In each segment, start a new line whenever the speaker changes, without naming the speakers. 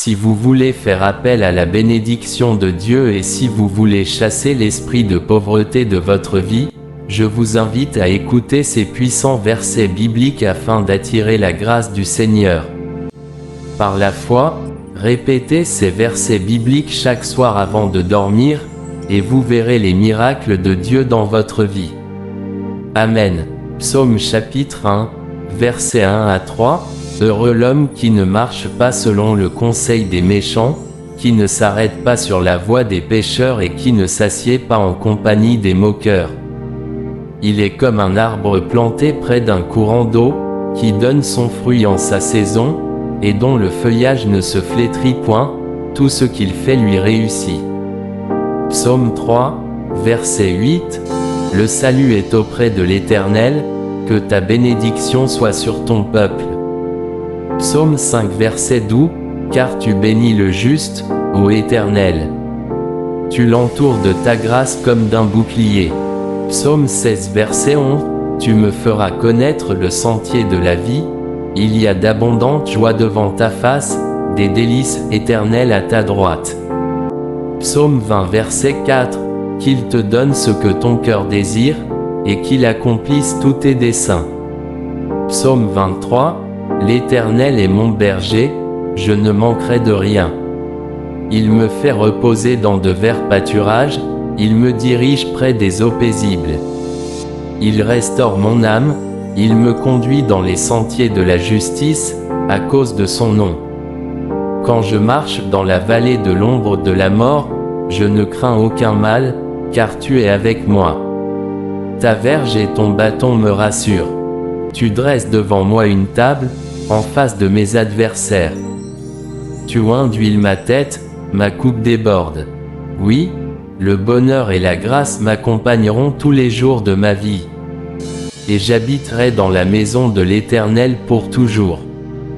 Si vous voulez faire appel à la bénédiction de Dieu et si vous voulez chasser l'esprit de pauvreté de votre vie, je vous invite à écouter ces puissants versets bibliques afin d'attirer la grâce du Seigneur. Par la foi, répétez ces versets bibliques chaque soir avant de dormir, et vous verrez les miracles de Dieu dans votre vie. Amen. Psaume chapitre 1, versets 1 à 3. Heureux l'homme qui ne marche pas selon le conseil des méchants, qui ne s'arrête pas sur la voie des pécheurs et qui ne s'assied pas en compagnie des moqueurs. Il est comme un arbre planté près d'un courant d'eau, qui donne son fruit en sa saison, et dont le feuillage ne se flétrit point, tout ce qu'il fait lui réussit. Psaume 3, verset 8. Le salut est auprès de l'Éternel, que ta bénédiction soit sur ton peuple. Psaume 5 verset 12, car tu bénis le juste, ô Éternel. Tu l'entoures de ta grâce comme d'un bouclier. Psaume 16 verset 11, tu me feras connaître le sentier de la vie, il y a d'abondantes joies devant ta face, des délices éternelles à ta droite. Psaume 20 verset 4, qu'il te donne ce que ton cœur désire, et qu'il accomplisse tous tes desseins. Psaume 23, l'Éternel est mon berger, je ne manquerai de rien. Il me fait reposer dans de verts pâturages, il me dirige près des eaux paisibles. Il restaure mon âme, il me conduit dans les sentiers de la justice, à cause de son nom. Quand je marche dans la vallée de l'ombre de la mort, je ne crains aucun mal, car tu es avec moi. Ta verge et ton bâton me rassurent. Tu dresses devant moi une table, en face de mes adversaires. Tu oins d'huile ma tête, ma coupe déborde. Oui, le bonheur et la grâce m'accompagneront tous les jours de ma vie. Et j'habiterai dans la maison de l'Éternel pour toujours.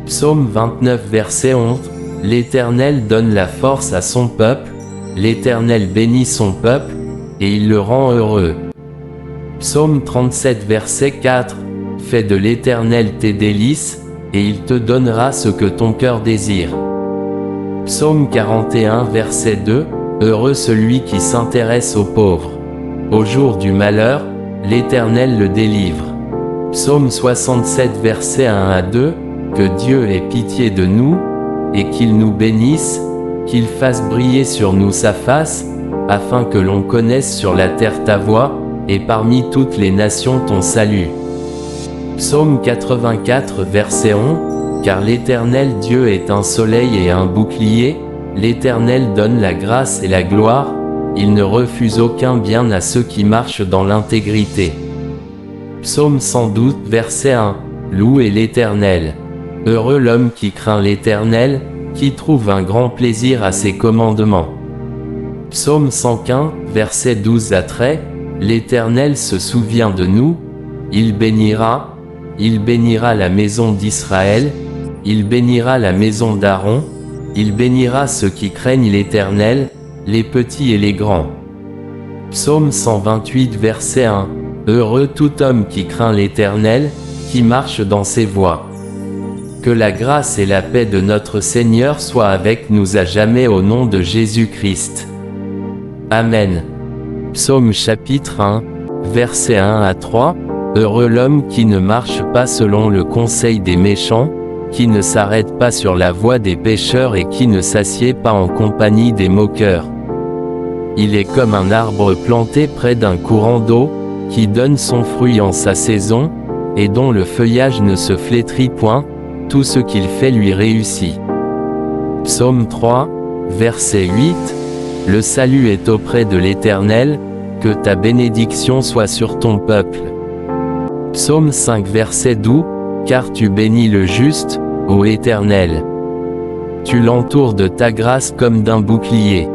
Psaume 29 verset 11, l'Éternel donne la force à son peuple, l'Éternel bénit son peuple, et il le rend heureux. Psaume 37 verset 4, fais de l'Éternel tes délices, et il te donnera ce que ton cœur désire. Psaume 41 verset 2, heureux celui qui s'intéresse aux pauvres. Au jour du malheur, l'Éternel le délivre. Psaume 67 verset 1 à 2, que Dieu ait pitié de nous, et qu'il nous bénisse, qu'il fasse briller sur nous sa face, afin que l'on connaisse sur la terre ta voie, et parmi toutes les nations ton salut. Psaume 84 verset 11, car l'Éternel Dieu est un soleil et un bouclier, l'Éternel donne la grâce et la gloire, il ne refuse aucun bien à ceux qui marchent dans l'intégrité. Psaume 112 verset 1, louez l'Éternel. Heureux l'homme qui craint l'Éternel, qui trouve un grand plaisir à ses commandements. Psaume 115 verset 12 à 13, l'Éternel se souvient de nous, il bénira la maison d'Israël, il bénira la maison d'Aaron, il bénira ceux qui craignent l'Éternel, les petits et les grands. Psaume 128 verset 1, heureux tout homme qui craint l'Éternel, qui marche dans ses voies. Que la grâce et la paix de notre Seigneur soient avec nous à jamais au nom de Jésus-Christ. Amen. Psaume chapitre 1, versets 1 à 3, heureux l'homme qui ne marche pas selon le conseil des méchants, qui ne s'arrête pas sur la voie des pécheurs et qui ne s'assied pas en compagnie des moqueurs. Il est comme un arbre planté près d'un courant d'eau, qui donne son fruit en sa saison, et dont le feuillage ne se flétrit point, tout ce qu'il fait lui réussit. Psaume 3, verset 8, le salut est auprès de l'Éternel, que ta bénédiction soit sur ton peuple. Psaume 5 verset 12, car tu bénis le juste, ô Éternel. Tu l'entoures de ta grâce comme d'un bouclier.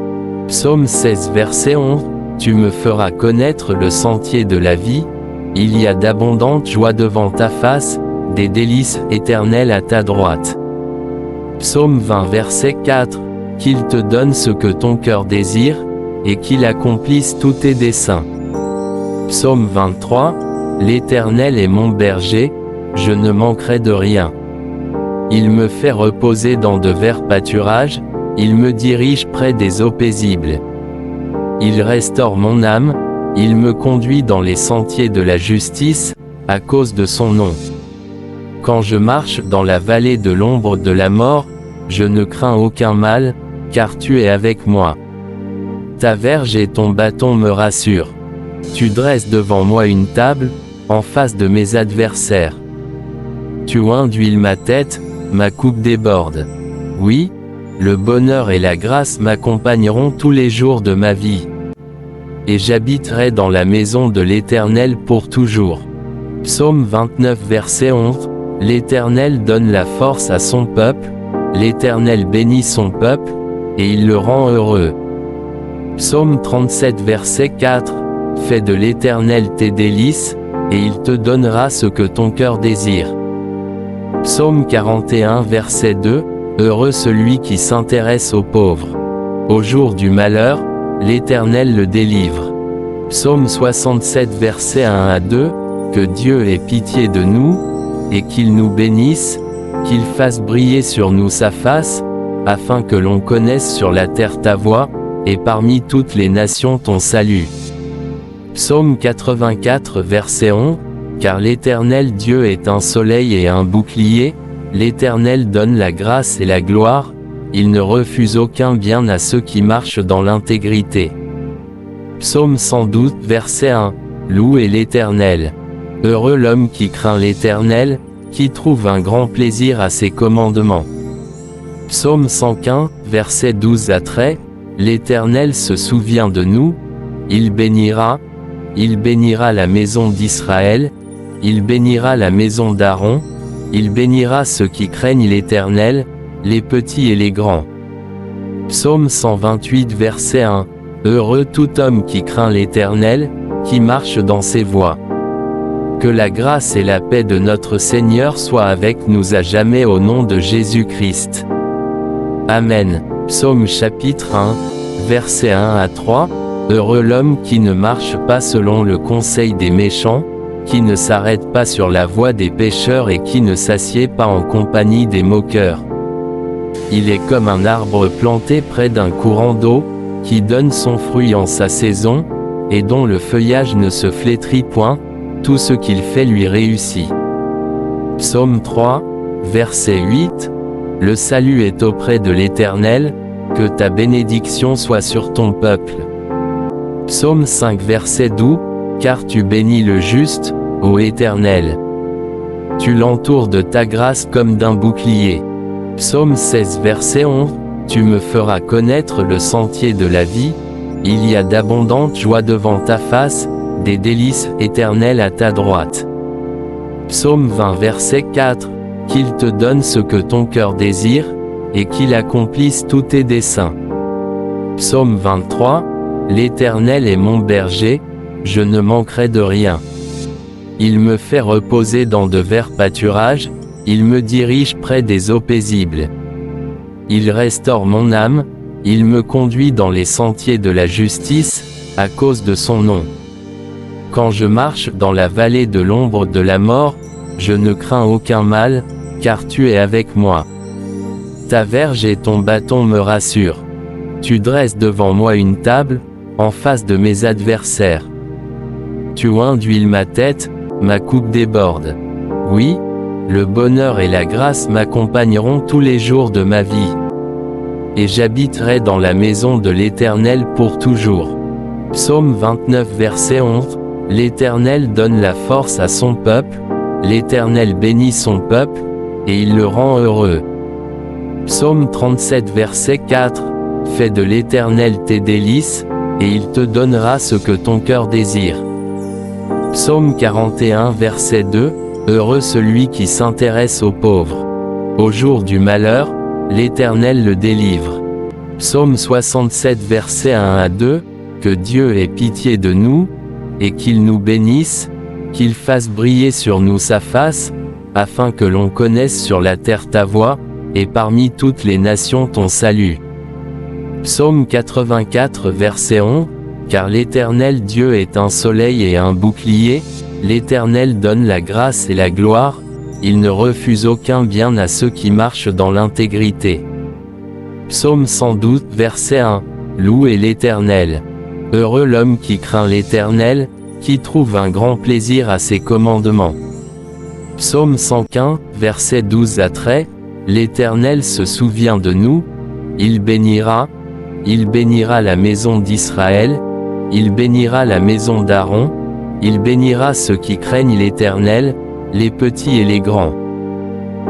Psaume 16 verset 11, tu me feras connaître le sentier de la vie, il y a d'abondantes joies devant ta face, des délices éternelles à ta droite. Psaume 20 verset 4, qu'il te donne ce que ton cœur désire, et qu'il accomplisse tous tes desseins. Psaume 23, l'Éternel est mon berger, je ne manquerai de rien. Il me fait reposer dans de verts pâturages, il me dirige près des eaux paisibles. Il restaure mon âme, il me conduit dans les sentiers de la justice, à cause de son nom. Quand je marche dans la vallée de l'ombre de la mort, je ne crains aucun mal, car tu es avec moi. Ta verge et ton bâton me rassurent. Tu dresses devant moi une table, en face de mes adversaires. Tu oins d'huile ma tête, ma coupe déborde. Oui, le bonheur et la grâce m'accompagneront tous les jours de ma vie. Et j'habiterai dans la maison de l'Éternel pour toujours. Psaume 29 verset 11. L'Éternel donne la force à son peuple, l'Éternel bénit son peuple, et il le rend heureux. Psaume 37 verset 4. Fais de l'Éternel tes délices, et il te donnera ce que ton cœur désire. Psaume 41 verset 2. Heureux celui qui s'intéresse aux pauvres. Au jour du malheur, l'Éternel le délivre. Psaume 67 verset 1 à 2. Que Dieu ait pitié de nous, et qu'il nous bénisse, qu'il fasse briller sur nous sa face, afin que l'on connaisse sur la terre ta voie, et parmi toutes les nations ton salut. Psaume 84 verset 11. Car l'Éternel Dieu est un soleil et un bouclier, l'Éternel donne la grâce et la gloire, il ne refuse aucun bien à ceux qui marchent dans l'intégrité. Psaume 112 verset 1. Louez l'Éternel. Heureux l'homme qui craint l'Éternel, qui trouve un grand plaisir à ses commandements. Psaume 115 verset 12 à 13. L'Éternel se souvient de nous, il bénira la maison d'Israël, il bénira la maison d'Aaron, il bénira ceux qui craignent l'Éternel, les petits et les grands. Psaume 128 verset 1. Heureux tout homme qui craint l'Éternel, qui marche dans ses voies. Que la grâce et la paix de notre Seigneur soient avec nous à jamais au nom de Jésus-Christ. Amen. Psaume chapitre 1, versets 1 à 3. Heureux l'homme qui ne marche pas selon le conseil des méchants, qui ne s'arrête pas sur la voie des pécheurs et qui ne s'assied pas en compagnie des moqueurs. Il est comme un arbre planté près d'un courant d'eau, qui donne son fruit en sa saison, et dont le feuillage ne se flétrit point, tout ce qu'il fait lui réussit. Psaume 3, verset 8. Le salut est auprès de l'Éternel, que ta bénédiction soit sur ton peuple. Psaume 5 verset 12. Car tu bénis le juste, ô Éternel. Tu l'entoures de ta grâce comme d'un bouclier. Psaume 16 verset 11. Tu me feras connaître le sentier de la vie, il y a d'abondantes joies devant ta face, des délices éternelles à ta droite. Psaume 20 verset 4. Qu'il te donne ce que ton cœur désire, et qu'il accomplisse tous tes desseins. Psaume 23. L'Éternel est mon berger, je ne manquerai de rien. Il me fait reposer dans de verts pâturages, il me dirige près des eaux paisibles. Il restaure mon âme, il me conduit dans les sentiers de la justice, à cause de son nom. Quand je marche dans la vallée de l'ombre de la mort, je ne crains aucun mal, car tu es avec moi. Ta verge et ton bâton me rassurent. Tu dresses devant moi une table, en face de mes adversaires. Tu oins d'huile ma tête, ma coupe déborde. Oui, le bonheur et la grâce m'accompagneront tous les jours de ma vie. Et j'habiterai dans la maison de l'Éternel pour toujours. Psaume 29 verset 11. L'Éternel donne la force à son peuple, l'Éternel bénit son peuple, et il le rend heureux. Psaume 37 verset 4. Fais de l'Éternel tes délices, et il te donnera ce que ton cœur désire. Psaume 41 verset 2. Heureux celui qui s'intéresse aux pauvres. Au jour du malheur, l'Éternel le délivre. Psaume 67 verset 1 à 2. Que Dieu ait pitié de nous, et qu'il nous bénisse, qu'il fasse briller sur nous sa face, afin que l'on connaisse sur la terre ta voie, et parmi toutes les nations ton salut. Psaume 84 verset 11. Car l'Éternel Dieu est un soleil et un bouclier, l'Éternel donne la grâce et la gloire, il ne refuse aucun bien à ceux qui marchent dans l'intégrité. Psaume 112, verset 1. Louez l'Éternel. Heureux l'homme qui craint l'Éternel, qui trouve un grand plaisir à ses commandements. Psaume 115, verset 12 à 13. L'Éternel se souvient de nous, il bénira la maison d'Israël, il bénira la maison d'Aaron, il bénira ceux qui craignent l'Éternel, les petits et les grands.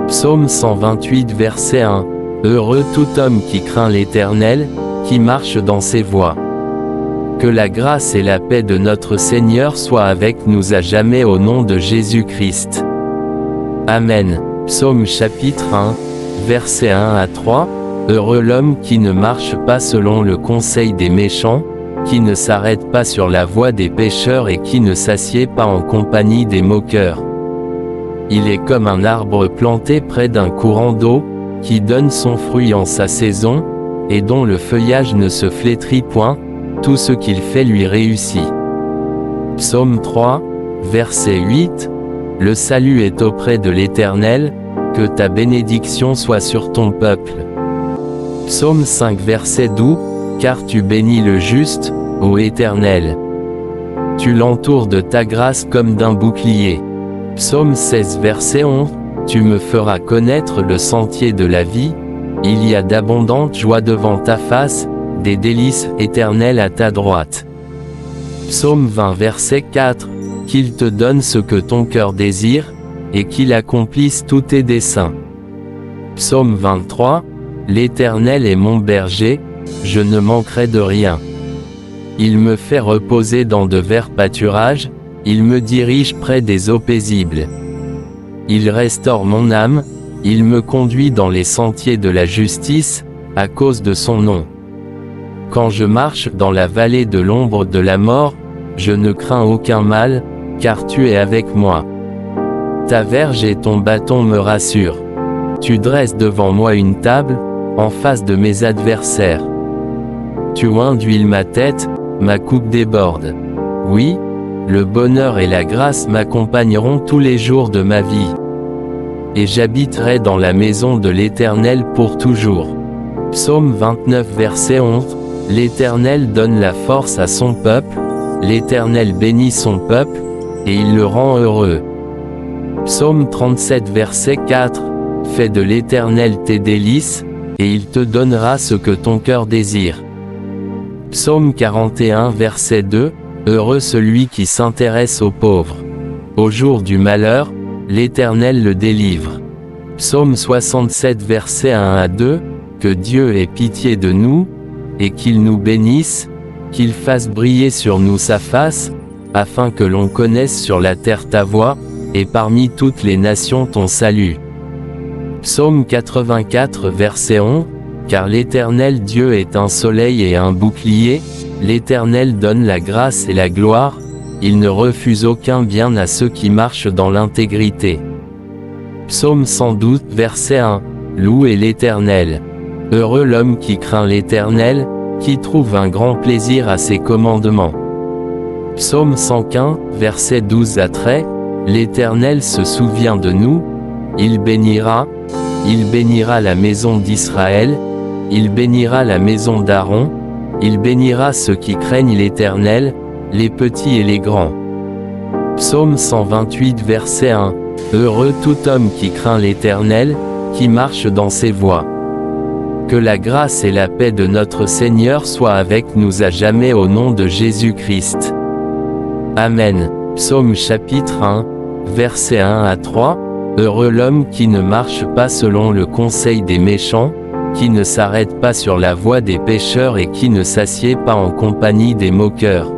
Psaume 128, verset 1. Heureux tout homme qui craint l'Éternel, qui marche dans ses voies. Que la grâce et la paix de notre Seigneur soient avec nous à jamais au nom de Jésus-Christ. Amen. Psaume chapitre 1, versets 1 à 3. Heureux l'homme qui ne marche pas selon le conseil des méchants, qui ne s'arrête pas sur la voie des pécheurs et qui ne s'assied pas en compagnie des moqueurs. Il est comme un arbre planté près d'un courant d'eau, qui donne son fruit en sa saison, et dont le feuillage ne se flétrit point, tout ce qu'il fait lui réussit. Psaume 3, verset 8. Le salut est auprès de l'Éternel, que ta bénédiction soit sur ton peuple. Psaume 5, verset 12. Car tu bénis le juste, ô Éternel. Tu l'entoures de ta grâce comme d'un bouclier. Psaume 16, verset 11. Tu me feras connaître le sentier de la vie, il y a d'abondantes joies devant ta face, des délices éternelles à ta droite. Psaume 20, verset 4. Qu'il te donne ce que ton cœur désire, et qu'il accomplisse tous tes desseins. Psaume 23. L'Éternel est mon berger, je ne manquerai de rien. Il me fait reposer dans de verts pâturages, il me dirige près des eaux paisibles. Il restaure mon âme, il me conduit dans les sentiers de la justice, à cause de son nom. Quand je marche dans la vallée de l'ombre de la mort, je ne crains aucun mal, car tu es avec moi. Ta verge et ton bâton me rassurent. Tu dresses devant moi une table, en face de mes adversaires. Tu oins d'huile ma tête, ma coupe déborde. Oui, le bonheur et la grâce m'accompagneront tous les jours de ma vie. Et j'habiterai dans la maison de l'Éternel pour toujours. Psaume 29, verset 11. L'Éternel donne la force à son peuple, l'Éternel bénit son peuple, et il le rend heureux. Psaume 37, verset 4. Fais de l'Éternel tes délices, et il te donnera ce que ton cœur désire. Psaume 41, verset 2. Heureux celui qui s'intéresse aux pauvres. Au jour du malheur, l'Éternel le délivre. Psaume 67, verset 1 à 2. Que Dieu ait pitié de nous, et qu'il nous bénisse, qu'il fasse briller sur nous sa face, afin que l'on connaisse sur la terre ta voie, et parmi toutes les nations ton salut. Psaume 84, verset 11. Car l'Éternel Dieu est un soleil et un bouclier, l'Éternel donne la grâce et la gloire, il ne refuse aucun bien à ceux qui marchent dans l'intégrité. Psaume 112, verset 1. Louez l'Éternel. Heureux l'homme qui craint l'Éternel, qui trouve un grand plaisir à ses commandements. Psaume 115, verset 12 à 13. L'Éternel se souvient de nous, il bénira la maison d'Israël, il bénira la maison d'Aaron, il bénira ceux qui craignent l'Éternel, les petits et les grands. Psaume 128, verset 1. Heureux tout homme qui craint l'Éternel, qui marche dans ses voies. Que la grâce et la paix de notre Seigneur soient avec nous à jamais au nom de Jésus-Christ. Amen. Psaume chapitre 1, versets 1 à 3. Heureux l'homme qui ne marche pas selon le conseil des méchants, qui ne s'arrête pas sur la voie des pécheurs et qui ne s'assied pas en compagnie des moqueurs.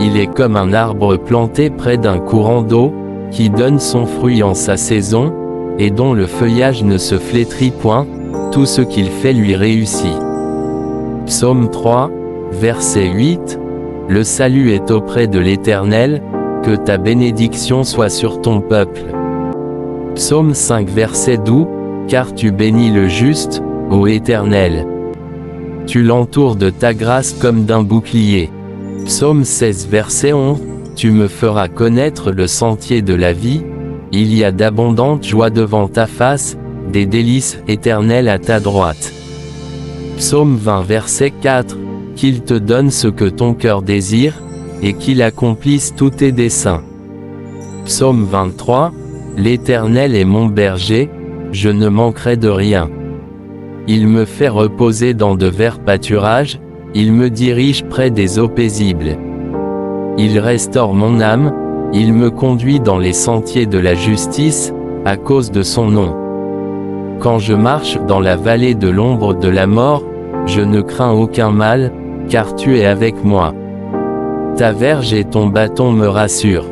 Il est comme un arbre planté près d'un courant d'eau, qui donne son fruit en sa saison, et dont le feuillage ne se flétrit point, tout ce qu'il fait lui réussit. Psaume 3, verset 8. Le salut est auprès de l'Éternel, que ta bénédiction soit sur ton peuple. Psaume 5, verset 12. Car tu bénis le juste, ô Éternel. Tu l'entoures de ta grâce comme d'un bouclier. Psaume 16, verset 11. Tu me feras connaître le sentier de la vie, il y a d'abondantes joies devant ta face, des délices éternelles à ta droite. Psaume 20 verset 4, qu'il te donne ce que ton cœur désire, et qu'il accomplisse tous tes desseins. Psaume 23, l'Éternel est mon berger, je ne manquerai de rien. Il me fait reposer dans de verts pâturages, il me dirige près des eaux paisibles. Il restaure mon âme, il me conduit dans les sentiers de la justice, à cause de son nom. Quand je marche dans la vallée de l'ombre de la mort, je ne crains aucun mal, car tu es avec moi. Ta verge et ton bâton me rassurent.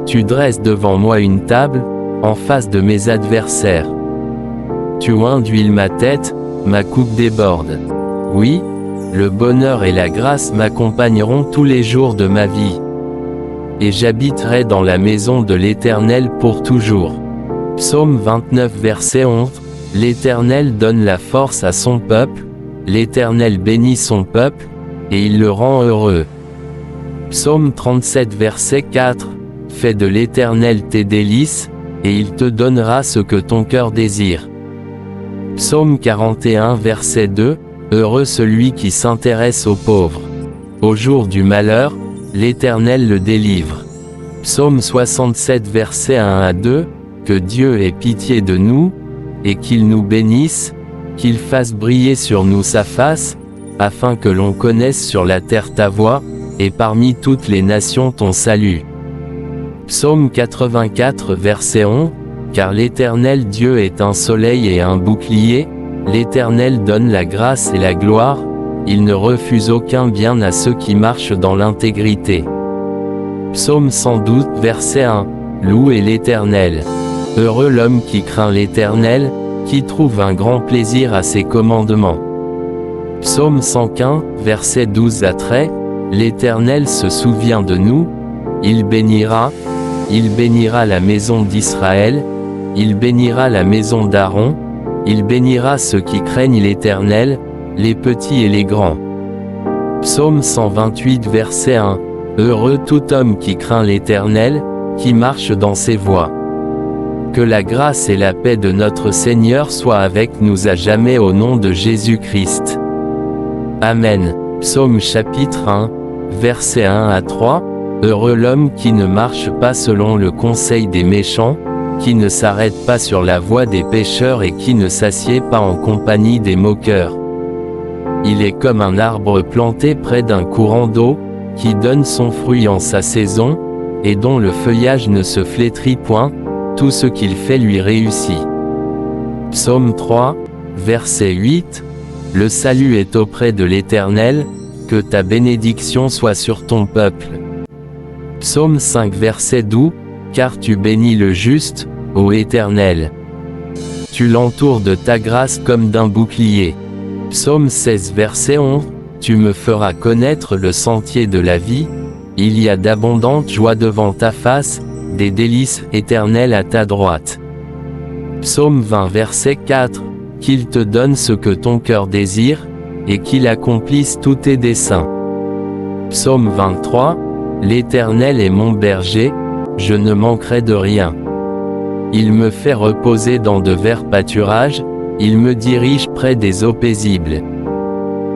Tu dresses devant moi une table, en face de mes adversaires. Tu induis ma tête, ma coupe déborde. Oui, le bonheur et la grâce m'accompagneront tous les jours de ma vie. Et j'habiterai dans la maison de l'Éternel pour toujours. Psaume 29 verset 11, l'Éternel donne la force à son peuple, l'Éternel bénit son peuple, et il le rend heureux. Psaume 37 verset 4, fais de l'Éternel tes délices, et il te donnera ce que ton cœur désire. Psaume 41 verset 2, heureux celui qui s'intéresse aux pauvres. Au jour du malheur, l'Éternel le délivre. Psaume 67 verset 1 à 2, que Dieu ait pitié de nous, et qu'il nous bénisse, qu'il fasse briller sur nous sa face, afin que l'on connaisse sur la terre ta voie, et parmi toutes les nations ton salut. Psaume 84 verset 11, car l'Éternel Dieu est un soleil et un bouclier, l'Éternel donne la grâce et la gloire, il ne refuse aucun bien à ceux qui marchent dans l'intégrité. Psaume 112 verset 1, louez l'Éternel. Heureux l'homme qui craint l'Éternel, qui trouve un grand plaisir à ses commandements. Psaume 115 verset 12 à 13, l'Éternel se souvient de nous, il bénira la maison d'Israël, il bénira la maison d'Aaron, il bénira ceux qui craignent l'Éternel, les petits et les grands. Psaume 128 verset 1, heureux tout homme qui craint l'Éternel, qui marche dans ses voies. Que la grâce et la paix de notre Seigneur soient avec nous à jamais au nom de Jésus-Christ. Amen. Psaume chapitre 1, versets 1 à 3, heureux l'homme qui ne marche pas selon le conseil des méchants, qui ne s'arrête pas sur la voie des pécheurs et qui ne s'assied pas en compagnie des moqueurs. Il est comme un arbre planté près d'un courant d'eau, qui donne son fruit en sa saison, et dont le feuillage ne se flétrit point, tout ce qu'il fait lui réussit. Psaume 3, verset 8, le salut est auprès de l'Éternel, que ta bénédiction soit sur ton peuple. Psaume 5 verset 12, car tu bénis le juste, ô Éternel. Tu l'entoures de ta grâce comme d'un bouclier. Psaume 16 verset 11, tu me feras connaître le sentier de la vie, il y a d'abondantes joies devant ta face, des délices éternelles à ta droite. Psaume 20 verset 4, qu'il te donne ce que ton cœur désire, et qu'il accomplisse tous tes desseins. Psaume 23, l'Éternel est mon berger, je ne manquerai de rien. Il me fait reposer dans de verts pâturages, il me dirige près des eaux paisibles.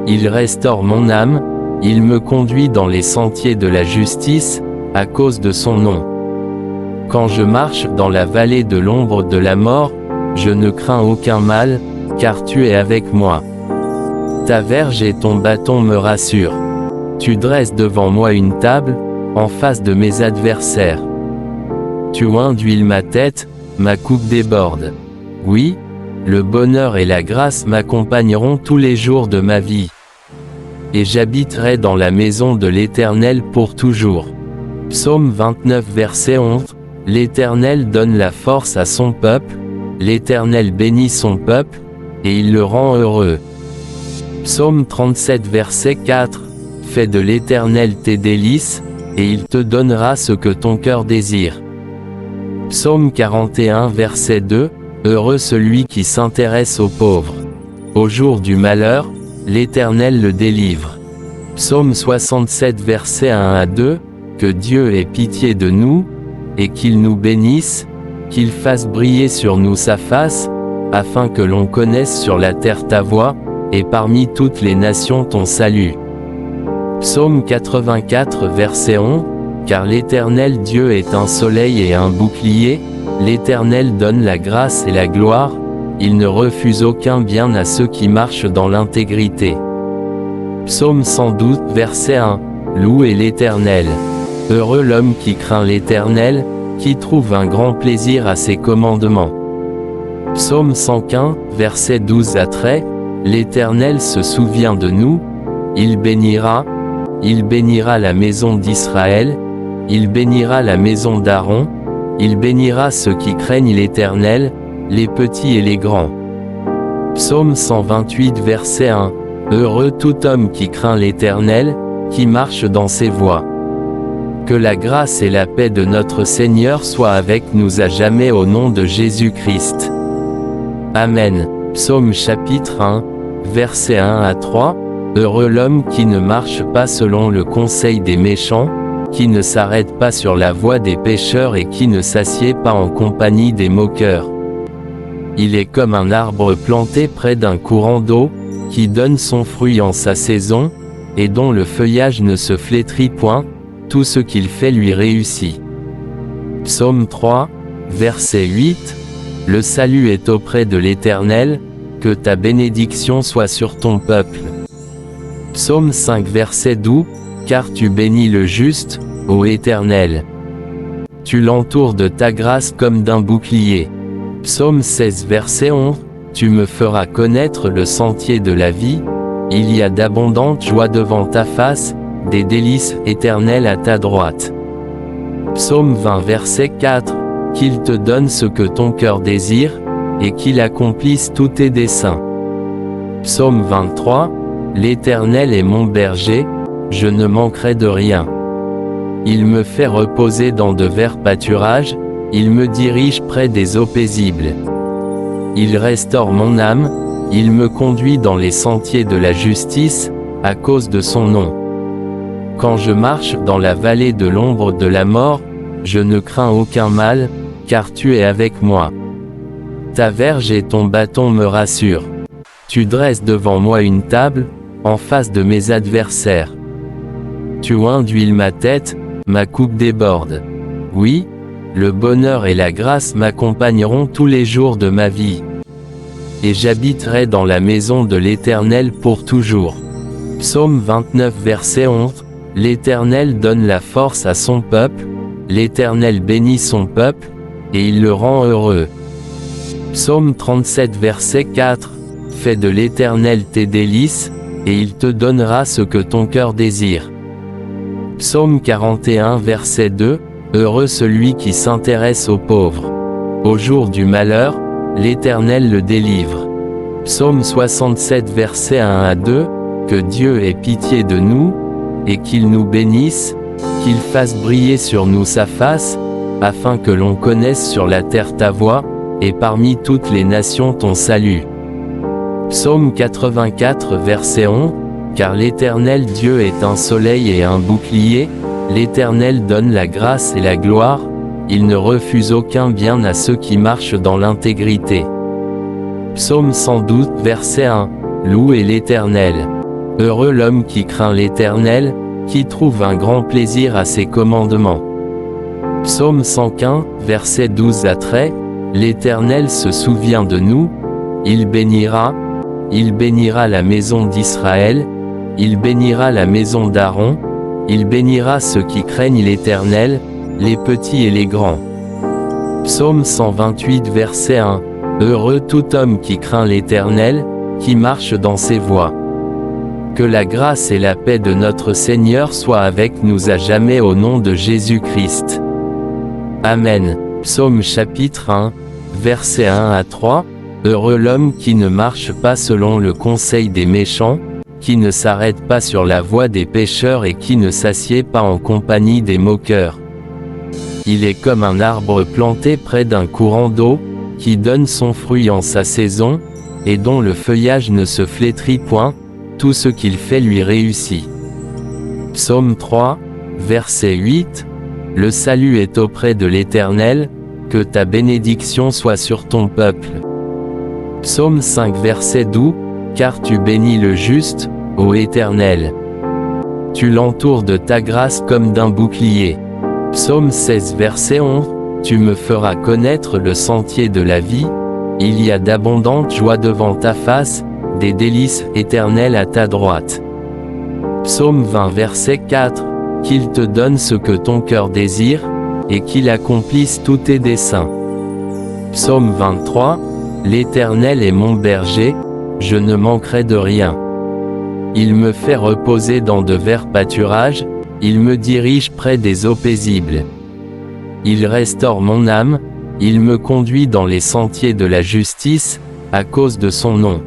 Il restaure mon âme, il me conduit dans les sentiers de la justice, à cause de son nom. Quand je marche dans la vallée de l'ombre de la mort, je ne crains aucun mal, car tu es avec moi. Ta verge et ton bâton me rassurent. Tu dresses devant moi une table, en face de mes adversaires. Tu induis ma tête, ma coupe déborde. Oui, le bonheur et la grâce m'accompagneront tous les jours de ma vie. Et j'habiterai dans la maison de l'Éternel pour toujours. Psaume 29 verset 11, l'Éternel donne la force à son peuple, l'Éternel bénit son peuple, et il le rend heureux. Psaume 37 verset 4, fais de l'Éternel tes délices, et il te donnera ce que ton cœur désire. Psaume 41 verset 2, heureux celui qui s'intéresse aux pauvres. Au jour du malheur, l'Éternel le délivre. Psaume 67 verset 1 à 2, que Dieu ait pitié de nous, et qu'il nous bénisse, qu'il fasse briller sur nous sa face, afin que l'on connaisse sur la terre ta voie, et parmi toutes les nations ton salut. Psaume 84 verset 11, car l'Éternel Dieu est un soleil et un bouclier, l'Éternel donne la grâce et la gloire, il ne refuse aucun bien à ceux qui marchent dans l'intégrité. Psaume 112 verset 1, louez l'Éternel. Heureux l'homme qui craint l'Éternel, qui trouve un grand plaisir à ses commandements. Psaume 115 verset 12 à 13, l'Éternel se souvient de nous, il bénira la maison d'Israël, il bénira la maison d'Aaron, il bénira ceux qui craignent l'Éternel, les petits et les grands. Psaume 128 verset 1, heureux tout homme qui craint l'Éternel, qui marche dans ses voies. Que la grâce et la paix de notre Seigneur soient avec nous à jamais au nom de Jésus-Christ. Amen. Psaume chapitre 1, versets 1 à 3, heureux l'homme qui ne marche pas selon le conseil des méchants, qui ne s'arrête pas sur la voie des pécheurs et qui ne s'assied pas en compagnie des moqueurs. Il est comme un arbre planté près d'un courant d'eau, qui donne son fruit en sa saison, et dont le feuillage ne se flétrit point, tout ce qu'il fait lui réussit. Psaume 3, verset 8, le salut est auprès de l'Éternel, que ta bénédiction soit sur ton peuple. Psaume 5 verset 12, car tu bénis le juste, ô Éternel. Tu l'entoures de ta grâce comme d'un bouclier. Psaume 16 verset 11, tu me feras connaître le sentier de la vie, il y a d'abondantes joies devant ta face, des délices éternelles à ta droite. Psaume 20 verset 4, qu'il te donne ce que ton cœur désire, et qu'il accomplisse tous tes desseins. Psaume 23, l'Éternel est mon berger, je ne manquerai de rien. Il me fait reposer dans de verts pâturages, il me dirige près des eaux paisibles. Il restaure mon âme, il me conduit dans les sentiers de la justice, à cause de son nom. Quand je marche dans la vallée de l'ombre de la mort, je ne crains aucun mal, car tu es avec moi. Ta verge et ton bâton me rassurent. Tu dresses devant moi une table, en face de mes adversaires. Tu oins d'huile ma tête, ma coupe déborde. Oui, le bonheur et la grâce m'accompagneront tous les jours de ma vie. Et j'habiterai dans la maison de l'Éternel pour toujours. Psaume 29 verset 11, l'Éternel donne la force à son peuple, l'Éternel bénit son peuple, et il le rend heureux. Psaume 37 verset 4, fais de l'Éternel tes délices, et il te donnera ce que ton cœur désire. Psaume 41 verset 2, heureux celui qui s'intéresse aux pauvres. Au jour du malheur, l'Éternel le délivre. Psaume 67 verset 1 à 2, que Dieu ait pitié de nous, et qu'il nous bénisse, qu'il fasse briller sur nous sa face, afin que l'on connaisse sur la terre ta voie, et parmi toutes les nations ton salut. Psaume 84 verset 11, car l'Éternel Dieu est un soleil et un bouclier, l'Éternel donne la grâce et la gloire, il ne refuse aucun bien à ceux qui marchent dans l'intégrité. Psaume 112 verset 1, louez l'Éternel. Heureux l'homme qui craint l'Éternel, qui trouve un grand plaisir à ses commandements. Psaume 115 verset 12 à 13, l'Éternel se souvient de nous, il bénira la maison d'Israël, il bénira la maison d'Aaron, il bénira ceux qui craignent l'Éternel, les petits et les grands. Psaume 128 verset 1, heureux tout homme qui craint l'Éternel, qui marche dans ses voies. Que la grâce et la paix de notre Seigneur soient avec nous à jamais au nom de Jésus-Christ. Amen. Psaume chapitre 1, versets 1 à 3, heureux l'homme qui ne marche pas selon le conseil des méchants, qui ne s'arrête pas sur la voie des pécheurs et qui ne s'assied pas en compagnie des moqueurs. Il est comme un arbre planté près d'un courant d'eau, qui donne son fruit en sa saison, et dont le feuillage ne se flétrit point, tout ce qu'il fait lui réussit. Psaume 3, verset 8, le salut est auprès de l'Éternel, que ta bénédiction soit sur ton peuple. Psaume 5 verset 12, car tu bénis le juste, ô Éternel. Tu l'entoures de ta grâce comme d'un bouclier. Psaume 16 verset 11, tu me feras connaître le sentier de la vie, il y a d'abondantes joies devant ta face, des délices éternelles à ta droite. Psaume 20 verset 4, qu'il te donne ce que ton cœur désire, et qu'il accomplisse tous tes desseins. Psaume 23, l'Éternel est mon berger, je ne manquerai de rien. Il me fait reposer dans de verts pâturages, il me dirige près des eaux paisibles. Il restaure mon âme, il me conduit dans les sentiers de la justice, à cause de son nom.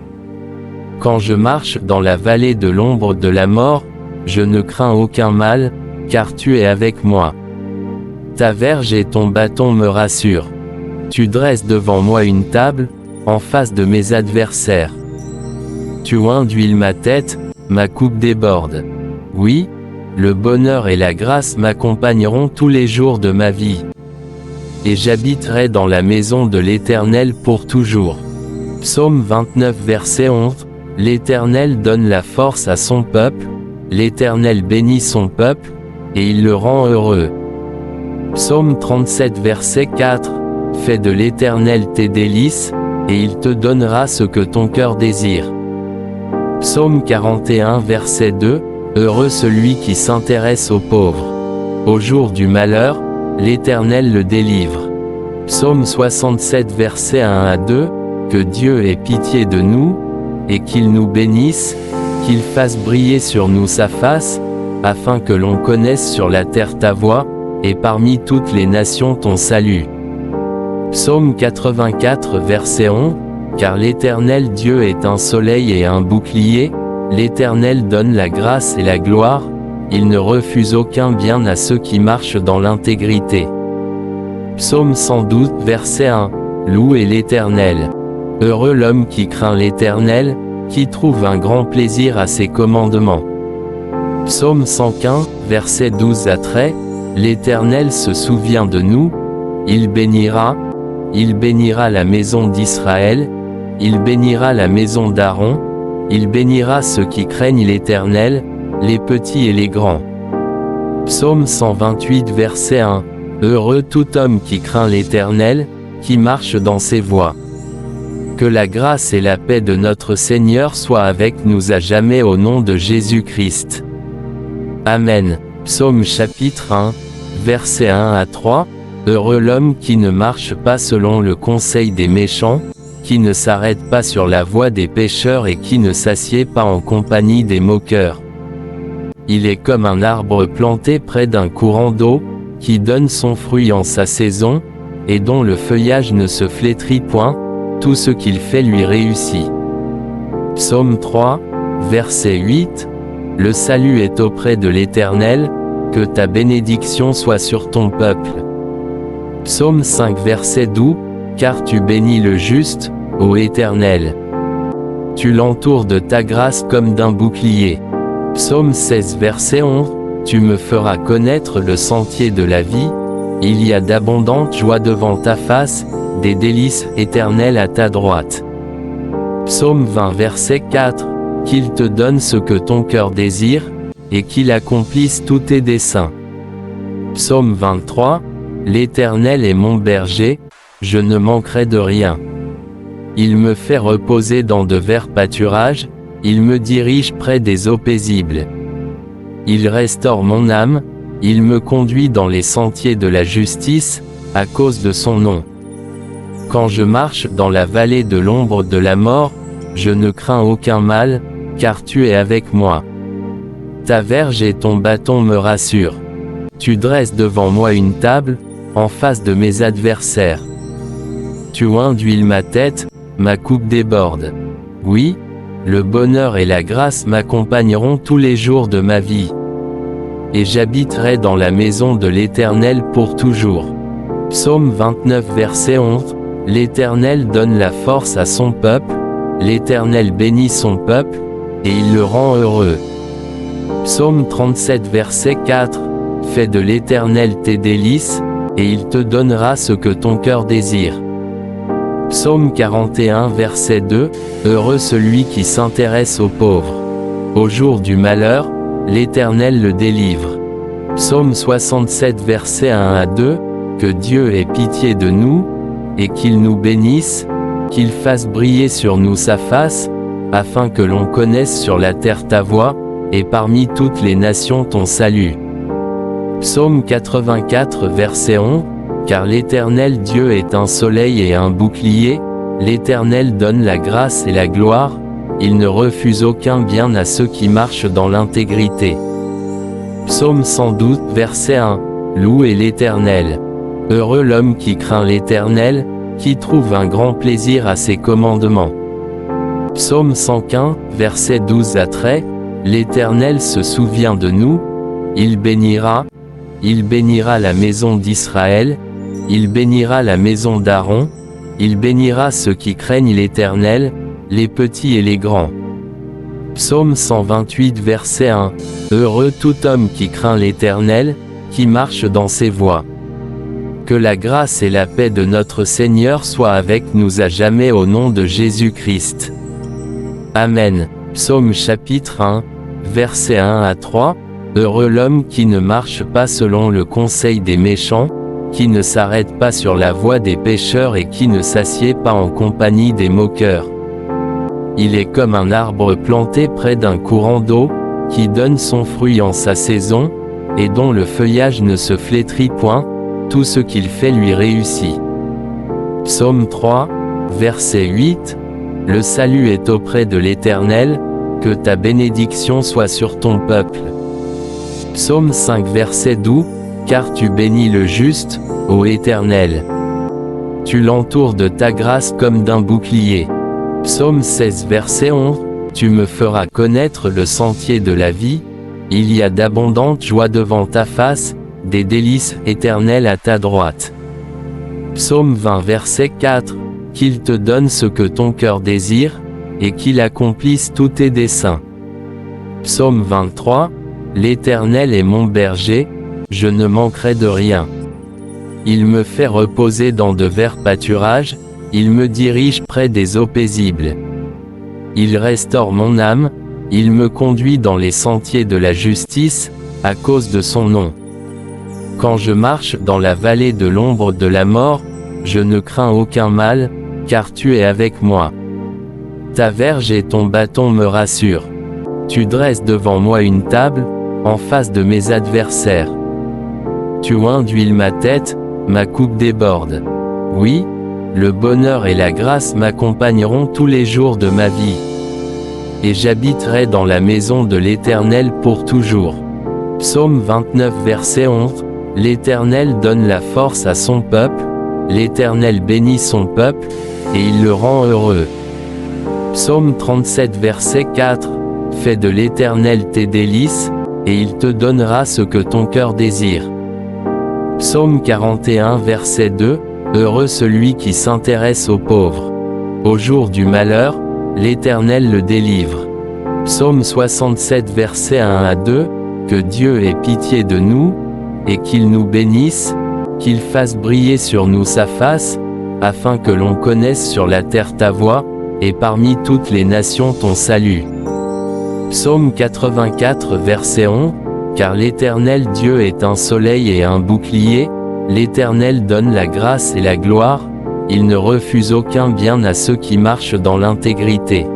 Quand je marche dans la vallée de l'ombre de la mort, je ne crains aucun mal, car tu es avec moi. Ta verge et ton bâton me rassurent. Tu dresses devant moi une table, en face de mes adversaires. Tu oins d'huile ma tête, ma coupe déborde. Oui, le bonheur et la grâce m'accompagneront tous les jours de ma vie. Et j'habiterai dans la maison de l'Éternel pour toujours. Psaume 29 verset 11, l'Éternel donne la force à son peuple, l'Éternel bénit son peuple, et il le rend heureux. Psaume 37 verset 4, fais de l'Éternel tes délices, et il te donnera ce que ton cœur désire. Psaume 41 verset 2, heureux celui qui s'intéresse aux pauvres. Au jour du malheur, l'Éternel le délivre. Psaume 67 verset 1 à 2, que Dieu ait pitié de nous, et qu'il nous bénisse, qu'il fasse briller sur nous sa face, afin que l'on connaisse sur la terre ta voie, et parmi toutes les nations ton salut. Psaume 84 verset 11, car l'Éternel Dieu est un soleil et un bouclier, l'Éternel donne la grâce et la gloire, il ne refuse aucun bien à ceux qui marchent dans l'intégrité. Psaume 112 verset 1, louez l'Éternel. Heureux l'homme qui craint l'Éternel, qui trouve un grand plaisir à ses commandements. Psaume 115 verset 12 à 13, l'Éternel se souvient de nous, il bénira la maison d'Israël, il bénira la maison d'Aaron, il bénira ceux qui craignent l'Éternel, les petits et les grands. Psaume 128 verset 1, heureux tout homme qui craint l'Éternel, qui marche dans ses voies. Que la grâce et la paix de notre Seigneur soient avec nous à jamais au nom de Jésus-Christ. Amen. Psaume chapitre 1, versets 1 à 3, heureux l'homme qui ne marche pas selon le conseil des méchants, qui ne s'arrête pas sur la voie des pécheurs et qui ne s'assied pas en compagnie des moqueurs. Il est comme un arbre planté près d'un courant d'eau, qui donne son fruit en sa saison, et dont le feuillage ne se flétrit point, tout ce qu'il fait lui réussit. Psaume 3, verset 8, le salut est auprès de l'Éternel, que ta bénédiction soit sur ton peuple. Psaume 5 verset 12, car tu bénis le juste, ô Éternel. Tu l'entoures de ta grâce comme d'un bouclier. Psaume 16 verset 11, tu me feras connaître le sentier de la vie, il y a d'abondantes joies devant ta face, des délices éternelles à ta droite. Psaume 20 verset 4, qu'il te donne ce que ton cœur désire, et qu'il accomplisse tous tes desseins. Psaume 23, l'Éternel est mon berger, je ne manquerai de rien. Il me fait reposer dans de verts pâturages, il me dirige près des eaux paisibles. Il restaure mon âme, il me conduit dans les sentiers de la justice, à cause de son nom. Quand je marche dans la vallée de l'ombre de la mort, je ne crains aucun mal, car tu es avec moi. Ta verge et ton bâton me rassurent. Tu dresses devant moi une table, en face de mes adversaires. Tu oins d'huile ma tête, ma coupe déborde. Oui, le bonheur et la grâce m'accompagneront tous les jours de ma vie. Et j'habiterai dans la maison de l'Éternel pour toujours. Psaume 29 verset 11, l'Éternel donne la force à son peuple, l'Éternel bénit son peuple, et il le rend heureux. Psaume 37 verset 4, fais de l'Éternel tes délices, et il te donnera ce que ton cœur désire. Psaume 41 verset 2, Heureux celui qui s'intéresse aux pauvres. Au jour du malheur, l'Éternel le délivre. Psaume 67 verset 1 à 2, Que Dieu ait pitié de nous, et qu'il nous bénisse, qu'il fasse briller sur nous sa face, afin que l'on connaisse sur la terre ta voie, et parmi toutes les nations ton salut. Psaume 84 verset 11, Car l'Éternel Dieu est un soleil et un bouclier, l'Éternel donne la grâce et la gloire, il ne refuse aucun bien à ceux qui marchent dans l'intégrité. Psaume 112 verset 1, Louez l'Éternel. Heureux l'homme qui craint l'Éternel, qui trouve un grand plaisir à ses commandements. Psaume 115 verset 12 à 13, L'Éternel se souvient de nous, il bénira la maison d'Israël, il bénira la maison d'Aaron, il bénira ceux qui craignent l'Éternel, les petits et les grands. Psaume 128 verset 1, Heureux tout homme qui craint l'Éternel, qui marche dans ses voies. Que la grâce et la paix de notre Seigneur soient avec nous à jamais au nom de Jésus-Christ. Amen. Psaume chapitre 1, versets 1 à 3, Heureux l'homme qui ne marche pas selon le conseil des méchants, qui ne s'arrête pas sur la voie des pécheurs et qui ne s'assied pas en compagnie des moqueurs. Il est comme un arbre planté près d'un courant d'eau, qui donne son fruit en sa saison, et dont le feuillage ne se flétrit point, tout ce qu'il fait lui réussit. Psaume 3, verset 8, Le salut est auprès de l'Éternel, que ta bénédiction soit sur ton peuple. Psaume 5 verset 12, Car tu bénis le juste, ô Éternel. Tu l'entoures de ta grâce comme d'un bouclier. Psaume 16 verset 11, Tu me feras connaître le sentier de la vie, il y a d'abondantes joies devant ta face, des délices éternelles à ta droite. Psaume 20 verset 4, Qu'il te donne ce que ton cœur désire, et qu'il accomplisse tous tes desseins. Psaume 23, L'Éternel est mon berger, je ne manquerai de rien. Il me fait reposer dans de verts pâturages, il me dirige près des eaux paisibles. Il restaure mon âme, il me conduit dans les sentiers de la justice, à cause de son nom. Quand je marche dans la vallée de l'ombre de la mort, je ne crains aucun mal, car tu es avec moi. Ta verge et ton bâton me rassurent. Tu dresses devant moi une table, en face de mes adversaires. Tu oins d'huile ma tête, ma coupe déborde. Oui, le bonheur et la grâce m'accompagneront tous les jours de ma vie. Et j'habiterai dans la maison de l'Éternel pour toujours. Psaume 29 verset 11, L'Éternel donne la force à son peuple, l'Éternel bénit son peuple, et il le rend heureux. Psaume 37 verset 4, Fais de l'Éternel tes délices, et il te donnera ce que ton cœur désire. Psaume 41 verset 2, Heureux celui qui s'intéresse aux pauvres. Au jour du malheur, l'Éternel le délivre. Psaume 67 verset 1 à 2, Que Dieu ait pitié de nous, et qu'il nous bénisse, qu'il fasse briller sur nous sa face, afin que l'on connaisse sur la terre ta voie, et parmi toutes les nations ton salut. Psaume 84 verset 11, Car l'Éternel Dieu est un soleil et un bouclier, l'Éternel donne la grâce et la gloire, il ne refuse aucun bien à ceux qui marchent dans l'intégrité.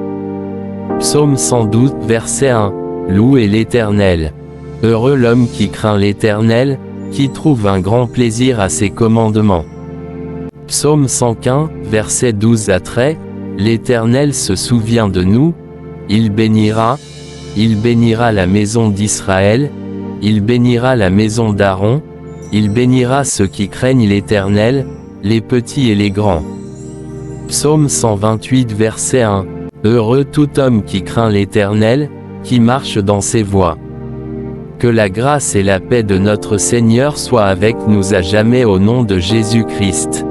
Psaume 112 verset 1, Louez l'Éternel. Heureux l'homme qui craint l'Éternel, qui trouve un grand plaisir à ses commandements. Psaume 115 verset 12 à 13, L'Éternel se souvient de nous, il bénira la maison d'Israël, il bénira la maison d'Aaron, il bénira ceux qui craignent l'Éternel, les petits et les grands. Psaume 128 verset 1, Heureux tout homme qui craint l'Éternel, qui marche dans ses voies. Que la grâce et la paix de notre Seigneur soient avec nous à jamais au nom de Jésus-Christ.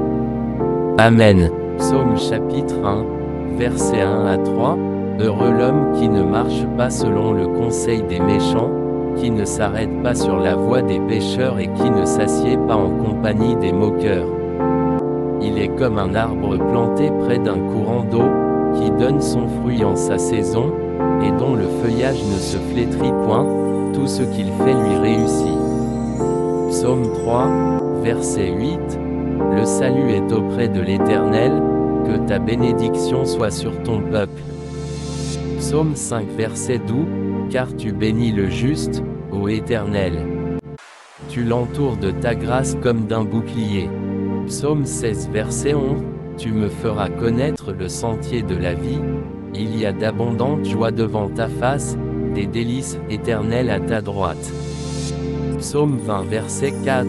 Amen. Psaume chapitre 1, versets 1 à 3, Heureux l'homme qui ne marche pas selon le conseil des méchants, qui ne s'arrête pas sur la voie des pécheurs et qui ne s'assied pas en compagnie des moqueurs. Il est comme un arbre planté près d'un courant d'eau, qui donne son fruit en sa saison, et dont le feuillage ne se flétrit point, tout ce qu'il fait lui réussit. Psaume 3, verset 8. Le salut est auprès de l'Éternel, que ta bénédiction soit sur ton peuple. Psaume 5, verset 12. Car tu bénis le juste, ô Éternel. Tu l'entoures de ta grâce comme d'un bouclier. Psaume 16, verset 11. Tu me feras connaître le sentier de la vie, il y a d'abondantes joies devant ta face, des délices éternelles à ta droite. Psaume 20, verset 4.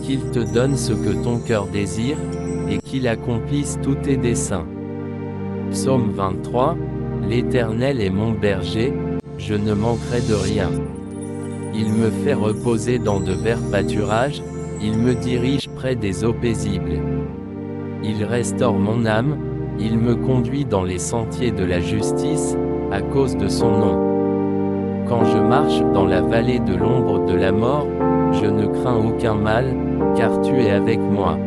Qu'il te donne ce que ton cœur désire, et qu'il accomplisse tous tes desseins. Psaume 23. L'Éternel est mon berger, je ne manquerai de rien. Il me fait reposer dans de verts pâturages, il me dirige près des eaux paisibles. Il restaure mon âme, il me conduit dans les sentiers de la justice, à cause de son nom. Quand je marche dans la vallée de l'ombre de la mort, je ne crains aucun mal, car tu es avec moi.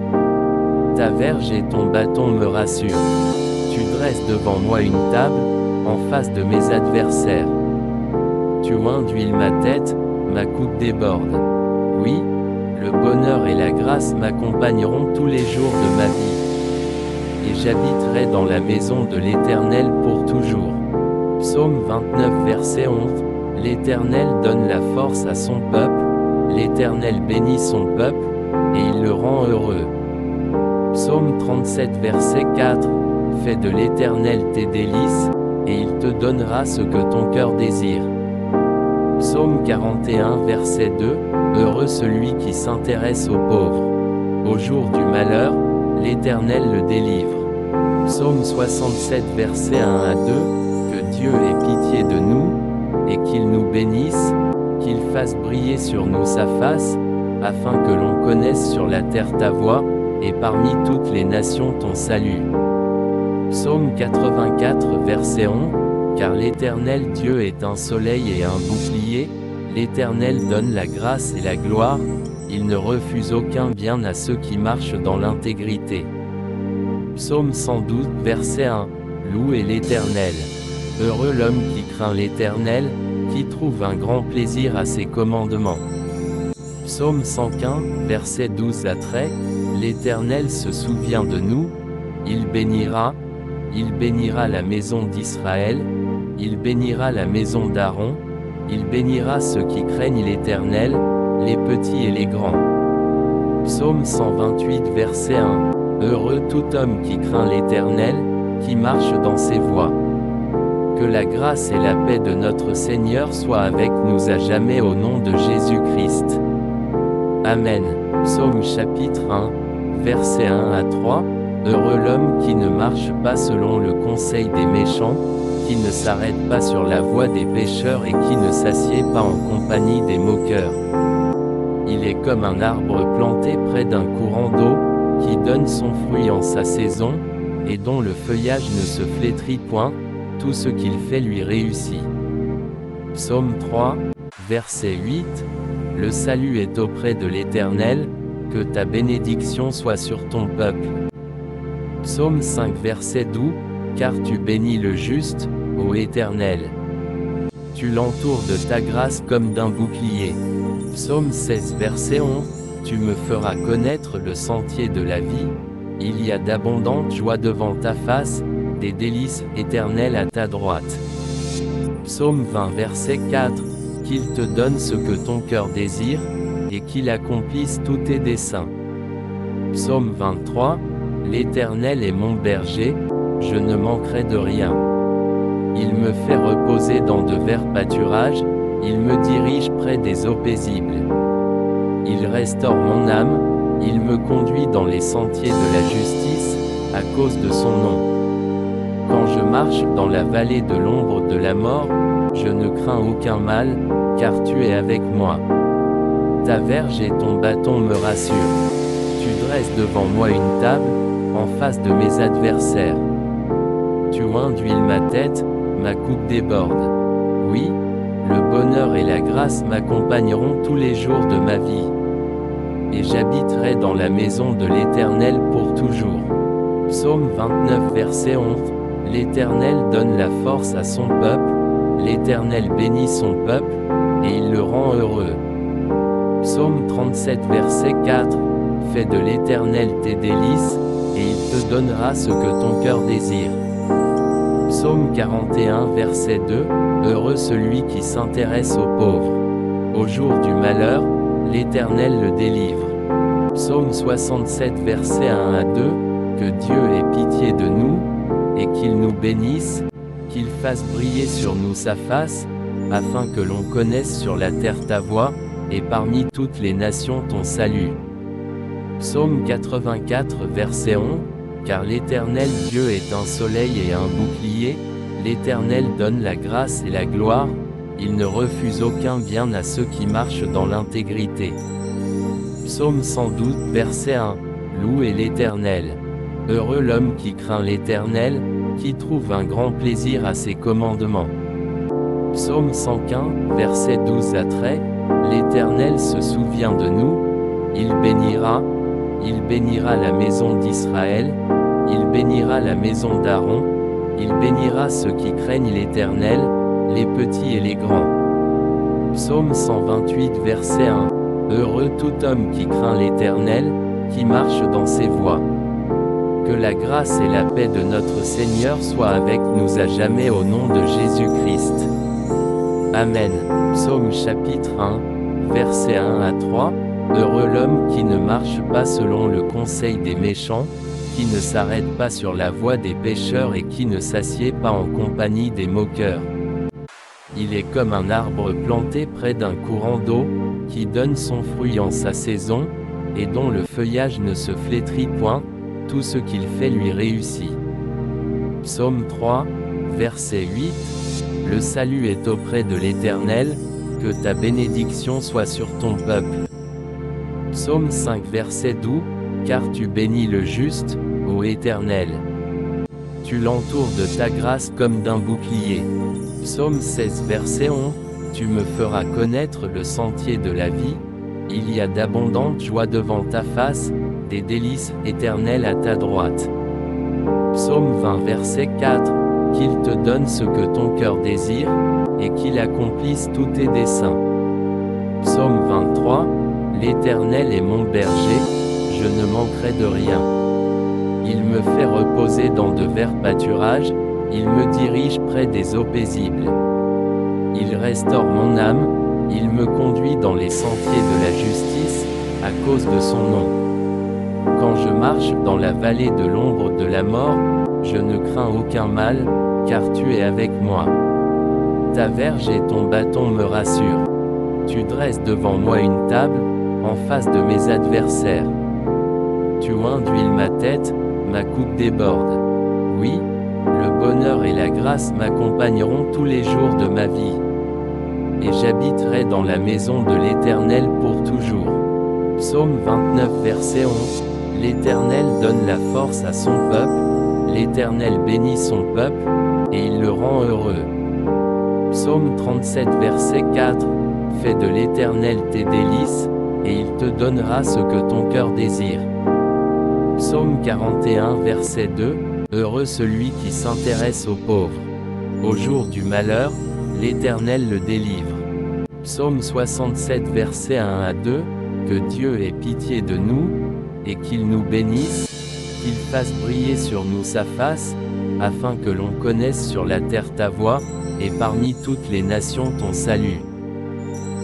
Ta verge et ton bâton me rassurent. Tu dresses devant moi une table, en face de mes adversaires. Tu oins d'huile ma tête, ma coupe déborde. Oui, le bonheur et la grâce m'accompagneront tous les jours de ma vie. Et j'habiterai dans la maison de l'Éternel pour toujours. Psaume 29, verset 11. L'Éternel donne la force à son peuple, l'Éternel bénit son peuple, et il le rend heureux. Psaume 37, verset 4. Fais de l'Éternel tes délices, et il te donnera ce que ton cœur désire. Psaume 41, verset 2. Heureux celui qui s'intéresse aux pauvres. Au jour du malheur, l'Éternel le délivre. Psaume 67, verset 1 à 2. Que Dieu ait pitié de nous, et qu'il nous bénisse, qu'il fasse briller sur nous sa face, afin que l'on connaisse sur la terre ta voie, et parmi toutes les nations ton salut. Psaume 84, verset 11. Car l'Éternel Dieu est un soleil et un bouclier, l'Éternel donne la grâce et la gloire, il ne refuse aucun bien à ceux qui marchent dans l'intégrité. Psaume 112, verset 1. Louez l'Éternel. Heureux l'homme qui craint l'Éternel, qui trouve un grand plaisir à ses commandements. Psaume 115, verset 12 à 13. L'Éternel se souvient de nous, il bénira la maison d'Israël, il bénira la maison d'Aaron, il bénira ceux qui craignent l'Éternel, les petits et les grands. Psaume 128, verset 1. Heureux tout homme qui craint l'Éternel, qui marche dans ses voies. Que la grâce et la paix de notre Seigneur soient avec nous à jamais au nom de Jésus-Christ. Amen. Psaume chapitre 1, versets 1 à 3. Heureux l'homme qui ne marche pas selon le conseil des méchants, qui ne s'arrête pas sur la voie des pécheurs et qui ne s'assied pas en compagnie des moqueurs. Il est comme un arbre planté près d'un courant d'eau, qui donne son fruit en sa saison, et dont le feuillage ne se flétrit point, tout ce qu'il fait lui réussit. Psaume 3, verset 8. Le salut est auprès de l'Éternel, que ta bénédiction soit sur ton peuple. Psaume 5, verset 12. Car tu bénis le juste, ô Éternel. Tu l'entoures de ta grâce comme d'un bouclier. Psaume 16, verset 11. Tu me feras connaître le sentier de la vie, il y a d'abondantes joies devant ta face, des délices éternelles à ta droite. Psaume 20, verset 4. Qu'il te donne ce que ton cœur désire, et qu'il accomplisse tous tes desseins. Psaume 23. L'Éternel est mon berger, je ne manquerai de rien. Il me fait reposer dans de verts pâturages, il me dirige près des eaux paisibles. Il restaure mon âme, il me conduit dans les sentiers de la justice, à cause de son nom. Quand je marche dans la vallée de l'ombre de la mort, je ne crains aucun mal, car tu es avec moi. Ta verge et ton bâton me rassurent. Tu dresses devant moi une table, en face de mes adversaires. Tu oins d'huile ma tête, ma coupe déborde. Oui, le bonheur bonheur et la grâce m'accompagneront tous les jours de ma vie. Et j'habiterai dans la maison de l'Éternel pour toujours. Psaume 29 verset 11. L'Éternel donne la force à son peuple, l'Éternel bénit son peuple, et il le rend heureux. Psaume 37 verset 4. Fais de l'Éternel tes délices, et il te donnera ce que ton cœur désire. Psaume 41 verset 2. Heureux celui qui s'intéresse aux pauvres. Au jour du malheur, l'Éternel le délivre. Psaume 67 verset 1 à 2. Que Dieu ait pitié de nous, et qu'il nous bénisse, qu'il fasse briller sur nous sa face, afin que l'on connaisse sur la terre ta voie, et parmi toutes les nations ton salut. Psaume 84 verset 11. Car l'Éternel Dieu est un soleil et un bouclier, l'Éternel donne la grâce et la gloire, il ne refuse aucun bien à ceux qui marchent dans l'intégrité. Psaume 112 verset 1. Louez l'Éternel. Heureux l'homme qui craint l'Éternel, qui trouve un grand plaisir à ses commandements. Psaume 115 verset 12 à 13. L'Éternel se souvient de nous, il bénira la maison d'Israël, il bénira la maison d'Aaron, il bénira ceux qui craignent l'Éternel, les petits et les grands. Psaume 128 verset 1. Heureux tout homme qui craint l'Éternel, qui marche dans ses voies. Que la grâce et la paix de notre Seigneur soient avec nous à jamais au nom de Jésus-Christ. Amen. Psaume chapitre 1, versets 1 à 3. Heureux l'homme qui ne marche pas selon le conseil des méchants, qui ne s'arrête pas sur la voie des pécheurs et qui ne s'assied pas en compagnie des moqueurs. Il est comme un arbre planté près d'un courant d'eau, qui donne son fruit en sa saison, et dont le feuillage ne se flétrit point, tout ce qu'il fait lui réussit. Psaume 3, verset 8. Le salut est auprès de l'Éternel, que ta bénédiction soit sur ton peuple. Psaume 5 verset 12. Car tu bénis le juste, ô Éternel. Tu l'entoures de ta grâce comme d'un bouclier. Psaume 16 verset 11. Tu me feras connaître le sentier de la vie, il y a d'abondantes joies devant ta face, des délices éternelles à ta droite. Psaume 20 verset 4. Qu'il te donne ce que ton cœur désire, et qu'il accomplisse tous tes desseins. Psaume 23. L'Éternel est mon berger, je ne manquerai de rien. Il me fait reposer dans de verts pâturages, il me dirige près des eaux paisibles. Il restaure mon âme, il me conduit dans les sentiers de la justice, à cause de son nom. Quand je marche dans la vallée de l'ombre de la mort, je ne crains aucun mal, car tu es avec moi. Ta verge et ton bâton me rassurent. Tu dresses devant moi une table, en face de mes adversaires. Tu induis ma tête, ma coupe déborde. Oui, le bonheur et la grâce m'accompagneront tous les jours de ma vie. Et j'habiterai dans la maison de l'Éternel pour toujours. Psaume 29 verset 11. L'Éternel donne la force à son peuple, l'Éternel bénit son peuple, et il le rend heureux. Psaume 37 verset 4. Fais de l'Éternel tes délices, et il te donnera ce que ton cœur désire. Psaume 41 verset 2. Heureux celui qui s'intéresse aux pauvres. Au jour du malheur, l'Éternel le délivre. Psaume 67 verset 1 à 2. Que Dieu ait pitié de nous, et qu'il nous bénisse, qu'il fasse briller sur nous sa face, afin que l'on connaisse sur la terre ta voie, et parmi toutes les nations ton salut.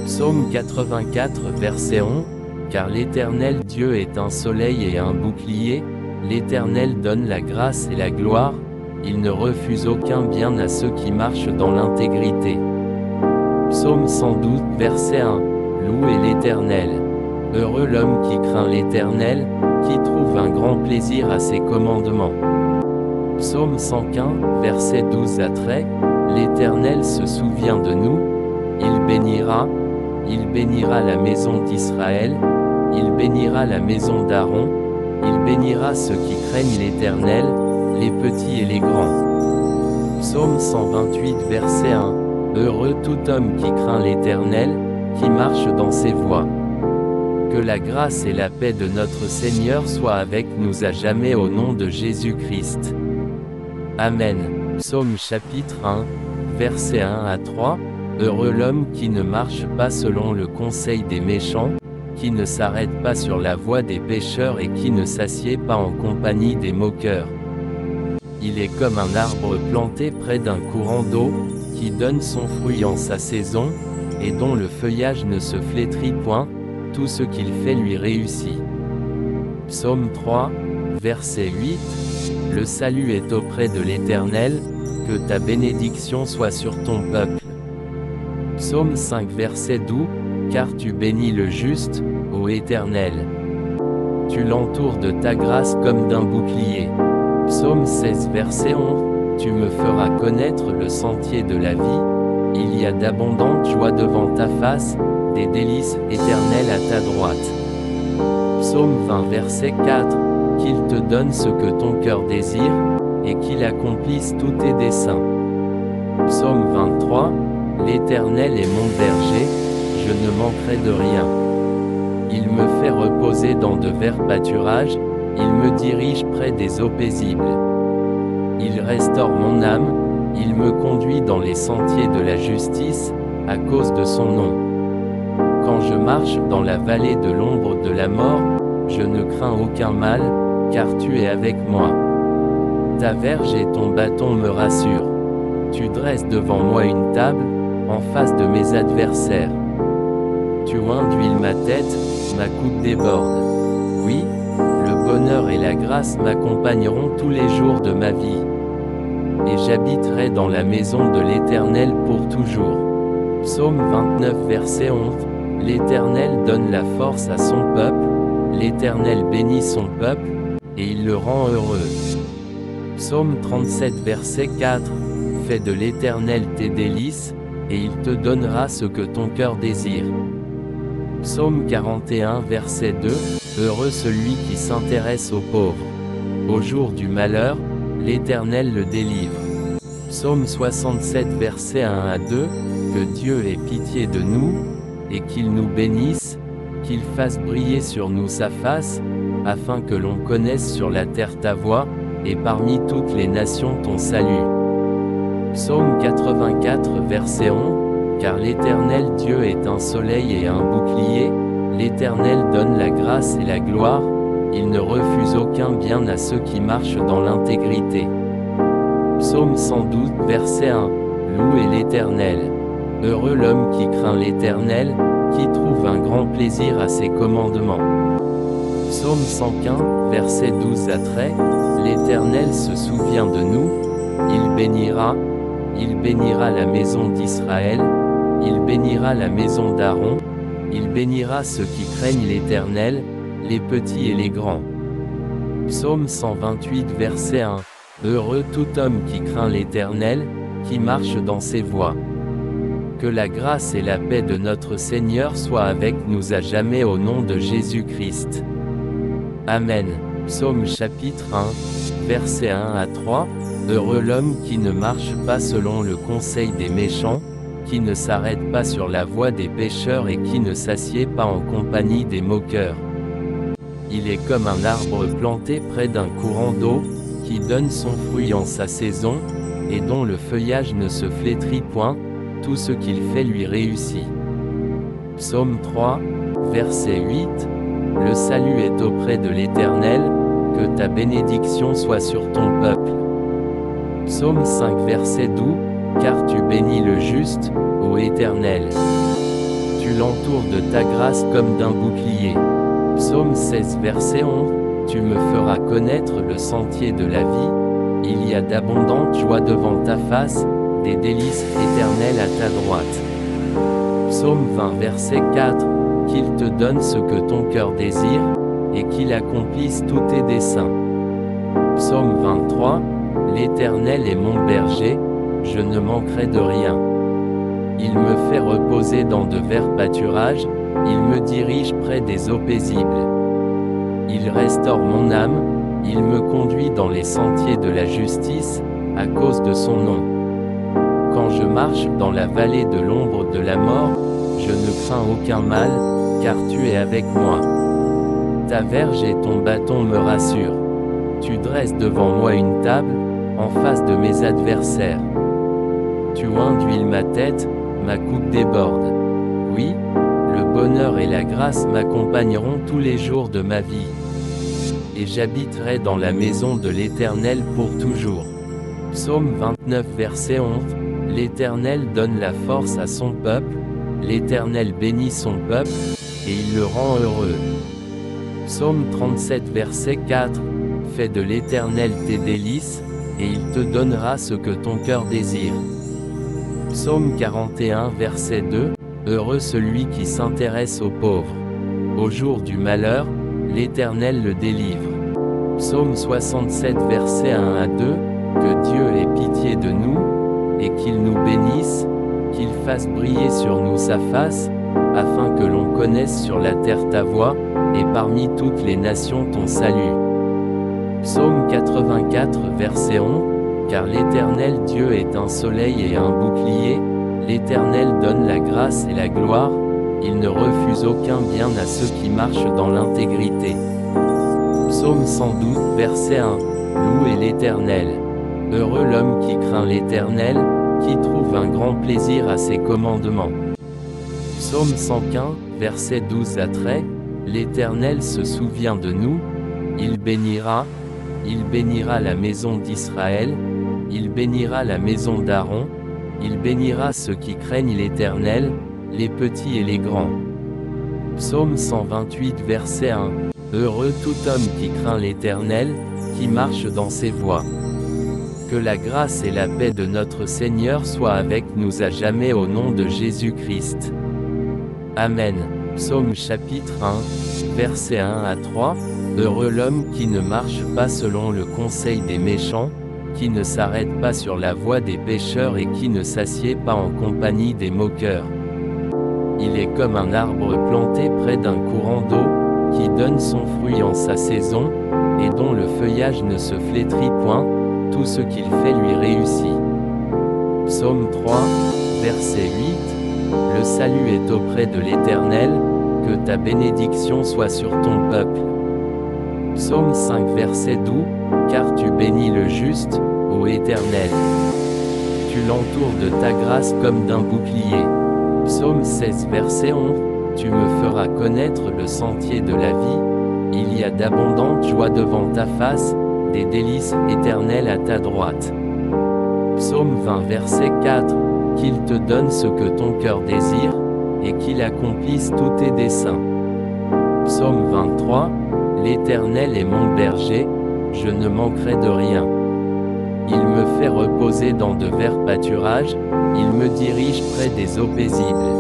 Psaume 84 verset 11. Car l'Éternel Dieu est un soleil et un bouclier, l'Éternel donne la grâce et la gloire, il ne refuse aucun bien à ceux qui marchent dans l'intégrité. Psaume 112 verset 1. Louez l'Éternel. Heureux l'homme qui craint l'Éternel, qui trouve un grand plaisir à ses commandements. Psaume 115 verset 12 à 13. L'Éternel se souvient de nous, il bénira la maison d'Israël, il bénira la maison d'Aaron, il bénira ceux qui craignent l'Éternel, les petits et les grands. Psaume 128 verset 1. Heureux tout homme qui craint l'Éternel, qui marche dans ses voies. Que la grâce et la paix de notre Seigneur soient avec nous à jamais au nom de Jésus-Christ. Amen. Psaume chapitre 1, versets 1 à 3. Heureux l'homme qui ne marche pas selon le conseil des méchants, qui ne s'arrête pas sur la voie des pécheurs et qui ne s'assied pas en compagnie des moqueurs. Il est comme un arbre planté près d'un courant d'eau, qui donne son fruit en sa saison, et dont le feuillage ne se flétrit point, tout ce qu'il fait lui réussit. Psaume 3, verset 8. Le salut est auprès de l'Éternel, que ta bénédiction soit sur ton peuple. Psaume 5 verset 12, car tu bénis le juste, ô Éternel. Tu l'entoures de ta grâce comme d'un bouclier. Psaume 16 verset 11, tu me feras connaître le sentier de la vie, il y a d'abondantes joies devant ta face, des délices éternelles à ta droite. Psaume 20 verset 4, qu'il te donne ce que ton cœur désire, et qu'il accomplisse tous tes desseins. Psaume 23, l'Éternel est mon berger, je ne manquerai de rien. Il me fait reposer dans de verts pâturages, il me dirige près des eaux paisibles. Il restaure mon âme, il me conduit dans les sentiers de la justice, à cause de son nom. Quand je marche dans la vallée de l'ombre de la mort, je ne crains aucun mal, car tu es avec moi. Ta verge et ton bâton me rassurent. Tu dresses devant moi une table, en face de mes adversaires. Tu oins d'huile ma tête, ma coupe déborde. Oui, le bonheur et la grâce m'accompagneront tous les jours de ma vie. Et j'habiterai dans la maison de l'Éternel pour toujours. Psaume 29 verset 11. L'Éternel donne la force à son peuple, l'Éternel bénit son peuple, et il le rend heureux. Psaume 37 verset 4. Fais de l'Éternel tes délices, et il te donnera ce que ton cœur désire. Psaume 41 verset 2. Heureux celui qui s'intéresse aux pauvres. Au jour du malheur, l'Éternel le délivre. Psaume 67 verset 1 à 2. Que Dieu ait pitié de nous, et qu'il nous bénisse, qu'il fasse briller sur nous sa face, afin que l'on connaisse sur la terre ta voie, et parmi toutes les nations ton salut. Psaume 84 verset 11. Car l'Éternel Dieu est un soleil et un bouclier, l'Éternel donne la grâce et la gloire, il ne refuse aucun bien à ceux qui marchent dans l'intégrité. Psaume 112 verset 1. Louez l'Éternel. Heureux l'homme qui craint l'Éternel, qui trouve un grand plaisir à ses commandements. Psaume 115 verset 12 à 13. L'Éternel se souvient de nous, il bénira la maison d'Israël, il bénira la maison d'Aaron, il bénira ceux qui craignent l'Éternel, les petits et les grands. Psaume 128 verset 1. Heureux tout homme qui craint l'Éternel, qui marche dans ses voies. Que la grâce et la paix de notre Seigneur soient avec nous à jamais au nom de Jésus-Christ. Amen. Psaume chapitre 1, versets 1 à 3. Heureux l'homme qui ne marche pas selon le conseil des méchants, qui ne s'arrête pas sur la voie des pécheurs et qui ne s'assied pas en compagnie des moqueurs. Il est comme un arbre planté près d'un courant d'eau, qui donne son fruit en sa saison, et dont le feuillage ne se flétrit point, tout ce qu'il fait lui réussit. Psaume 3, verset 8. Le salut est auprès de l'Éternel, que ta bénédiction soit sur ton peuple. Psaume 5 verset 12. Car tu bénis le juste, ô Éternel. Tu l'entoures de ta grâce comme d'un bouclier. Psaume 16 verset 11. Tu me feras connaître le sentier de la vie, il y a d'abondantes joies devant ta face, des délices éternelles à ta droite. Psaume 20 verset 4. Qu'il te donne ce que ton cœur désire, et qu'il accomplisse tous tes desseins. Psaume 23. L'Éternel est mon berger, je ne manquerai de rien. Il me fait reposer dans de verts pâturages, il me dirige près des eaux paisibles. Il restaure mon âme, il me conduit dans les sentiers de la justice, à cause de son nom. Quand je marche dans la vallée de l'ombre de la mort, je ne crains aucun mal, car tu es avec moi. Ta verge et ton bâton me rassurent. Tu dresses devant moi une table, en face de mes adversaires. Tu induis ma tête, ma coupe déborde. Oui, le bonheur et la grâce m'accompagneront tous les jours de ma vie. Et j'habiterai dans la maison de l'Éternel pour toujours. Psaume 29 verset 11. L'Éternel donne la force à son peuple, l'Éternel bénit son peuple, et il le rend heureux. Psaume 37 verset 4. Fais de l'Éternel tes délices, et il te donnera ce que ton cœur désire. Psaume 41 verset 2. Heureux celui qui s'intéresse aux pauvres. Au jour du malheur, l'Éternel le délivre. Psaume 67 verset 1 à 2. Que Dieu ait pitié de nous, et qu'il nous bénisse, qu'il fasse briller sur nous sa face, afin que l'on connaisse sur la terre ta voie, et parmi toutes les nations ton salut. Psaume 84 verset 11. Car l'Éternel Dieu est un soleil et un bouclier, l'Éternel donne la grâce et la gloire, il ne refuse aucun bien à ceux qui marchent dans l'intégrité. Psaume 112 verset 1. Louez l'Éternel. Heureux l'homme qui craint l'Éternel, qui trouve un grand plaisir à ses commandements. Psaume 115, versets 12 à 13. L'Éternel se souvient de nous, il bénira la maison d'Israël, il bénira la maison d'Aaron, il bénira ceux qui craignent l'Éternel, les petits et les grands. Psaume 128 verset 1. Heureux tout homme qui craint l'Éternel, qui marche dans ses voies. Que la grâce et la paix de notre Seigneur soient avec nous à jamais au nom de Jésus-Christ. Amen. Psaume chapitre 1, versets 1 à 3. Heureux l'homme qui ne marche pas selon le conseil des méchants, qui ne s'arrête pas sur la voie des pécheurs et qui ne s'assied pas en compagnie des moqueurs. Il est comme un arbre planté près d'un courant d'eau, qui donne son fruit en sa saison, et dont le feuillage ne se flétrit point, tout ce qu'il fait lui réussit. Psaume 3, verset 8. Le salut est auprès de l'Éternel, que ta bénédiction soit sur ton peuple. Psaume 5 verset 12. Car tu bénis le juste, ô Éternel. Tu l'entoures de ta grâce comme d'un bouclier. Psaume 16 verset 11. Tu me feras connaître le sentier de la vie, il y a d'abondantes joies devant ta face, des délices éternelles à ta droite. Psaume 20 verset 4. Qu'il te donne ce que ton cœur désire, et qu'il accomplisse tous tes desseins. Psaume 23. L'Éternel est mon berger, je ne manquerai de rien. Il me fait reposer dans de verts pâturages, il me dirige près des eaux paisibles.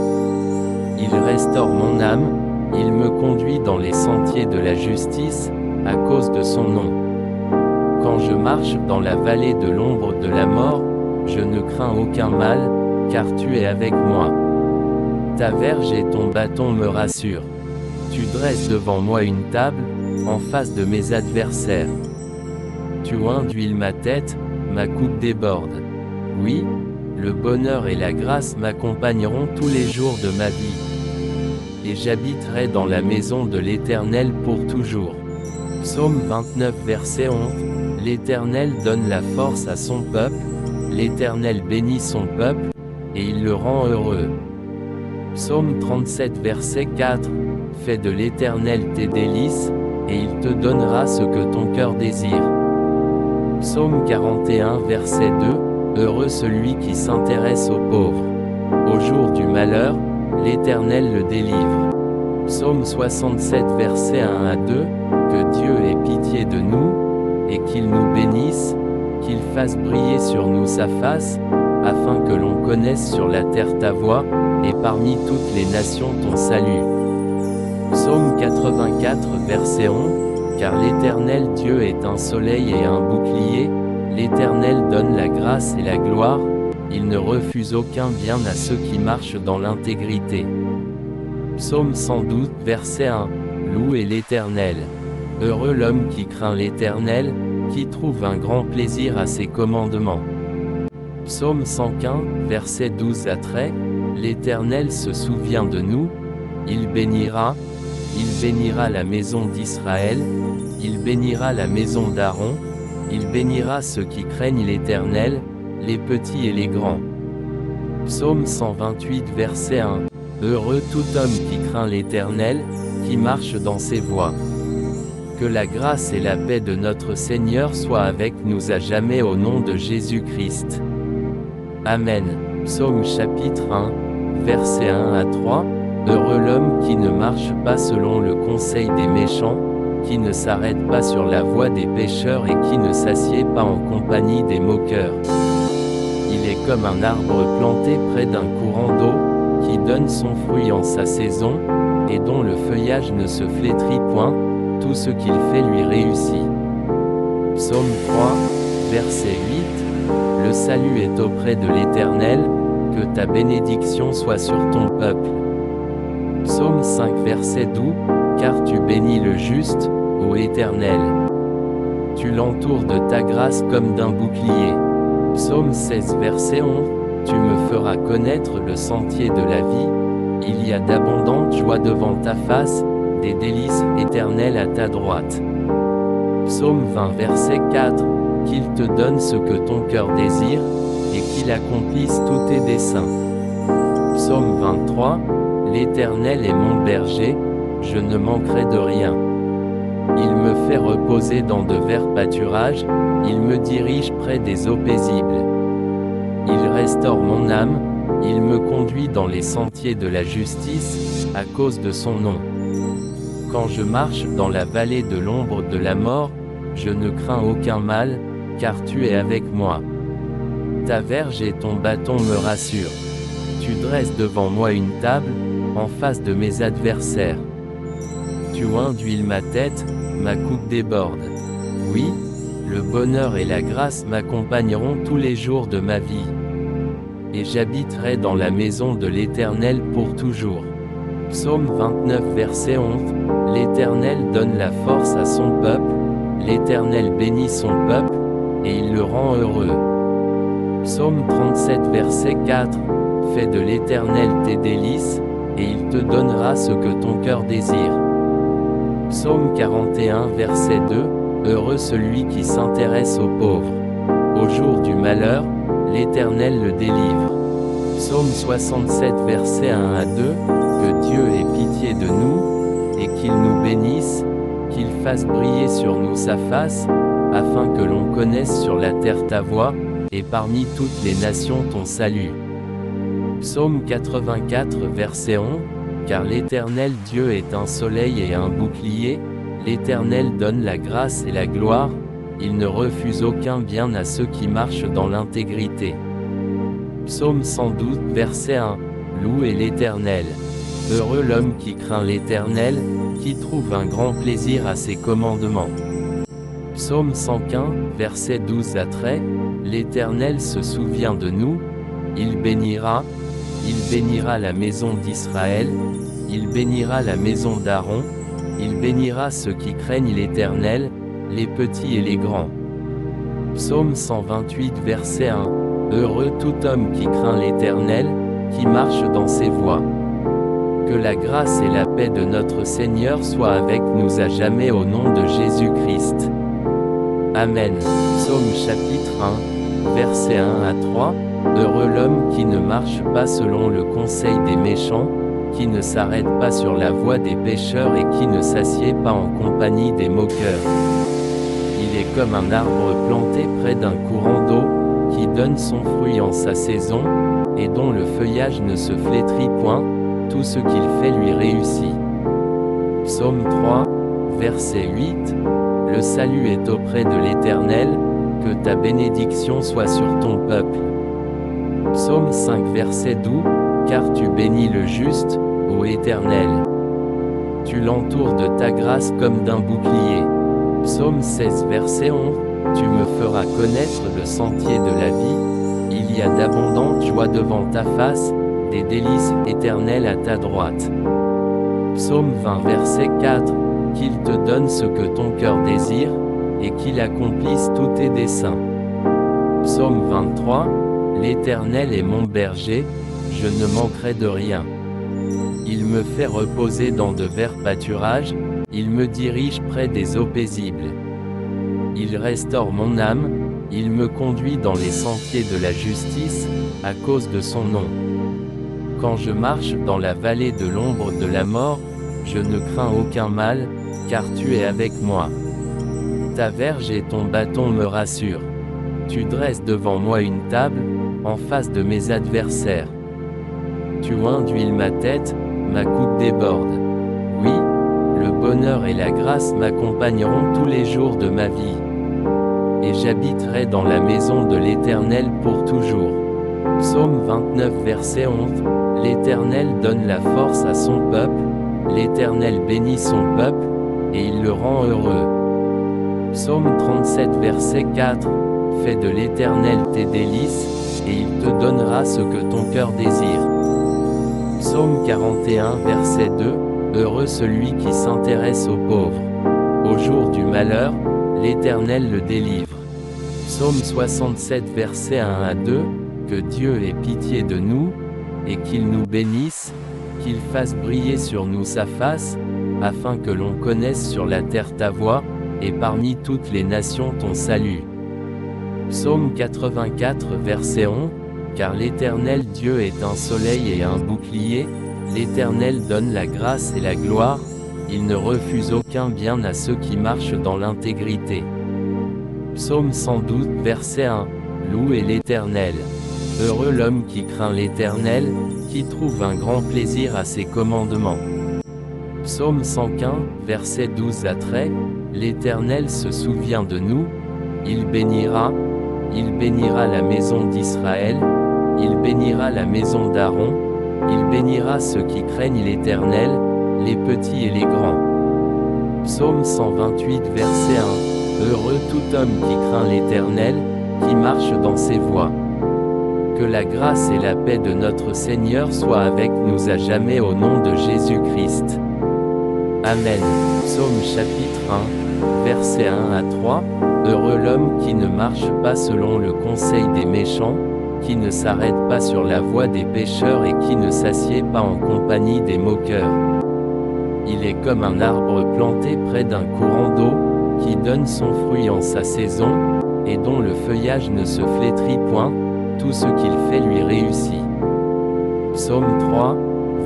Il restaure mon âme, il me conduit dans les sentiers de la justice, à cause de son nom. Quand je marche dans la vallée de l'ombre de la mort, je ne crains aucun mal, car tu es avec moi. Ta verge et ton bâton me rassurent. Tu dresses devant moi une table, en face de mes adversaires. Tu induis ma tête, ma coupe déborde. Oui, le bonheur et la grâce m'accompagneront tous les jours de ma vie. Et j'habiterai dans la maison de l'Éternel pour toujours. Psaume 29 verset 11. L'Éternel donne la force à son peuple, l'Éternel bénit son peuple, et il le rend heureux. Psaume 37 verset 4. Fais de l'Éternel tes délices, et il te donnera ce que ton cœur désire. Psaume 41 verset 2. Heureux celui qui s'intéresse aux pauvres. Au jour du malheur, l'Éternel le délivre. Psaume 67 verset 1 à 2. Que Dieu ait pitié de nous, et qu'il nous bénisse, qu'il fasse briller sur nous sa face, afin que l'on connaisse sur la terre ta voie, et parmi toutes les nations ton salut. Psaume 84 verset 11. Car l'Éternel Dieu est un soleil et un bouclier, l'Éternel donne la grâce et la gloire, il ne refuse aucun bien à ceux qui marchent dans l'intégrité. Psaume 112 verset 1. Louez l'Éternel. Heureux l'homme qui craint l'Éternel, qui trouve un grand plaisir à ses commandements. Psaume 115, versets 12 à 13, l'Éternel se souvient de nous, il bénira la maison d'Israël, il bénira la maison d'Aaron, il bénira ceux qui craignent l'Éternel, les petits et les grands. Psaume 128 verset 1. Heureux tout homme qui craint l'Éternel, qui marche dans ses voies. Que la grâce et la paix de notre Seigneur soient avec nous à jamais au nom de Jésus-Christ. Amen. Psaume chapitre 1, versets 1 à 3. Heureux l'homme qui ne marche pas selon le conseil des méchants, qui ne s'arrête pas sur la voie des pécheurs et qui ne s'assied pas en compagnie des moqueurs. Il est comme un arbre planté près d'un courant d'eau, qui donne son fruit en sa saison, et dont le feuillage ne se flétrit point, tout ce qu'il fait lui réussit. Psaume 3, verset 8. Le salut est auprès de l'Éternel, que ta bénédiction soit sur ton peuple. Psaume 5 verset 12, car tu bénis le juste, ô Éternel. Tu l'entoures de ta grâce comme d'un bouclier. Psaume 16 verset 11, tu me feras connaître le sentier de la vie, il y a d'abondantes joies devant ta face, des délices éternelles à ta droite. Psaume 20 verset 4, qu'il te donne ce que ton cœur désire, et qu'il accomplisse tous tes desseins. Psaume 23, l'Éternel est mon berger, je ne manquerai de rien. Il me fait reposer dans de verts pâturages, il me dirige près des eaux paisibles. Il restaure mon âme, il me conduit dans les sentiers de la justice, à cause de son nom. Quand je marche dans la vallée de l'ombre de la mort, je ne crains aucun mal, car tu es avec moi. Ta verge et ton bâton me rassurent. Tu dresses devant moi une table, en face de mes adversaires. Tu oins d'huile ma tête, ma coupe déborde. Oui, le bonheur et la grâce m'accompagneront tous les jours de ma vie. Et j'habiterai dans la maison de l'Éternel pour toujours. Psaume 29 verset 11, l'Éternel donne la force à son peuple, l'Éternel bénit son peuple, et il le rend heureux. Psaume 37 verset 4, fais de l'Éternel tes délices, et il te donnera ce que ton cœur désire. Psaume 41 verset 2, heureux celui qui s'intéresse aux pauvres. Au jour du malheur, l'Éternel le délivre. Psaume 67 verset 1 à 2, que Dieu ait pitié de nous, et qu'il nous bénisse, qu'il fasse briller sur nous sa face, afin que l'on connaisse sur la terre ta voie, et parmi toutes les nations ton salut. Psaume 84 verset 11, car l'Éternel Dieu est un soleil et un bouclier, l'Éternel donne la grâce et la gloire, il ne refuse aucun bien à ceux qui marchent dans l'intégrité. Psaume 112 verset 1, louez l'Éternel. Heureux l'homme qui craint l'Éternel, qui trouve un grand plaisir à ses commandements. Psaume 115, versets 12 à 13, l'Éternel se souvient de nous, il bénira la maison d'Israël, il bénira la maison d'Aaron, il bénira ceux qui craignent l'Éternel, les petits et les grands. Psaume 128 verset 1, heureux tout homme qui craint l'Éternel, qui marche dans ses voies. Que la grâce et la paix de notre Seigneur soient avec nous à jamais au nom de Jésus-Christ. Amen. Psaume chapitre 1, versets 1 à 3. Heureux l'homme qui ne marche pas selon le conseil des méchants, qui ne s'arrête pas sur la voie des pécheurs et qui ne s'assied pas en compagnie des moqueurs. Il est comme un arbre planté près d'un courant d'eau, qui donne son fruit en sa saison, et dont le feuillage ne se flétrit point, tout ce qu'il fait lui réussit. Psaume 3, verset 8. Le salut est auprès de l'Éternel, que ta bénédiction soit sur ton peuple. Psaume 5 verset 12, car tu bénis le juste, ô Éternel. Tu l'entoures de ta grâce comme d'un bouclier. Psaume 16 verset 11, tu me feras connaître le sentier de la vie, il y a d'abondantes joies devant ta face, des délices éternelles à ta droite. Psaume 20 verset 4, qu'il te donne ce que ton cœur désire, et qu'il accomplisse tous tes desseins. Psaume 23, L'Éternel est mon berger, je ne manquerai de rien. Il me fait reposer dans de verts pâturages, il me dirige près des eaux paisibles. Il restaure mon âme, il me conduit dans les sentiers de la justice, à cause de son nom. Quand je marche dans la vallée de l'ombre de la mort, je ne crains aucun mal, car tu es avec moi. Ta verge et ton bâton me rassurent. Tu dresses devant moi une table, en face de mes adversaires. Tu oins d'huile ma tête, ma coupe déborde. Oui, le bonheur et la grâce m'accompagneront tous les jours de ma vie. Et j'habiterai dans la maison de l'Éternel pour toujours. Psaume 29 verset 11. L'Éternel donne la force à son peuple, l'Éternel bénit son peuple, et il le rend heureux. Psaume 37 verset 4. Fais de l'Éternel tes délices, et il te donnera ce que ton cœur désire. Psaume 41 verset 2. Heureux celui qui s'intéresse aux pauvres. Au jour du malheur, l'Éternel le délivre. Psaume 67 versets 1 à 2. Que Dieu ait pitié de nous, et qu'il nous bénisse, qu'il fasse briller sur nous sa face, afin que l'on connaisse sur la terre ta voie, et parmi toutes les nations ton salut. Psaume 84 verset 11. Car l'Éternel Dieu est un soleil et un bouclier, l'Éternel donne la grâce et la gloire, il ne refuse aucun bien à ceux qui marchent dans l'intégrité. Psaume 112 verset 1. Louez l'Éternel. Heureux l'homme qui craint l'Éternel, qui trouve un grand plaisir à ses commandements. Psaume 115 verset 12 à 13. L'Éternel se souvient de nous, il bénira la maison d'Israël, il bénira la maison d'Aaron, il bénira ceux qui craignent l'Éternel, les petits et les grands. Psaume 128 verset 1. Heureux tout homme qui craint l'Éternel, qui marche dans ses voies. Que la grâce et la paix de notre Seigneur soient avec nous à jamais au nom de Jésus-Christ. Amen. Psaume chapitre 1, versets 1 à 3. Heureux l'homme qui ne marche pas selon le conseil des méchants, qui ne s'arrête pas sur la voie des pécheurs et qui ne s'assied pas en compagnie des moqueurs. Il est comme un arbre planté près d'un courant d'eau, qui donne son fruit en sa saison, et dont le feuillage ne se flétrit point, tout ce qu'il fait lui réussit. Psaume 3,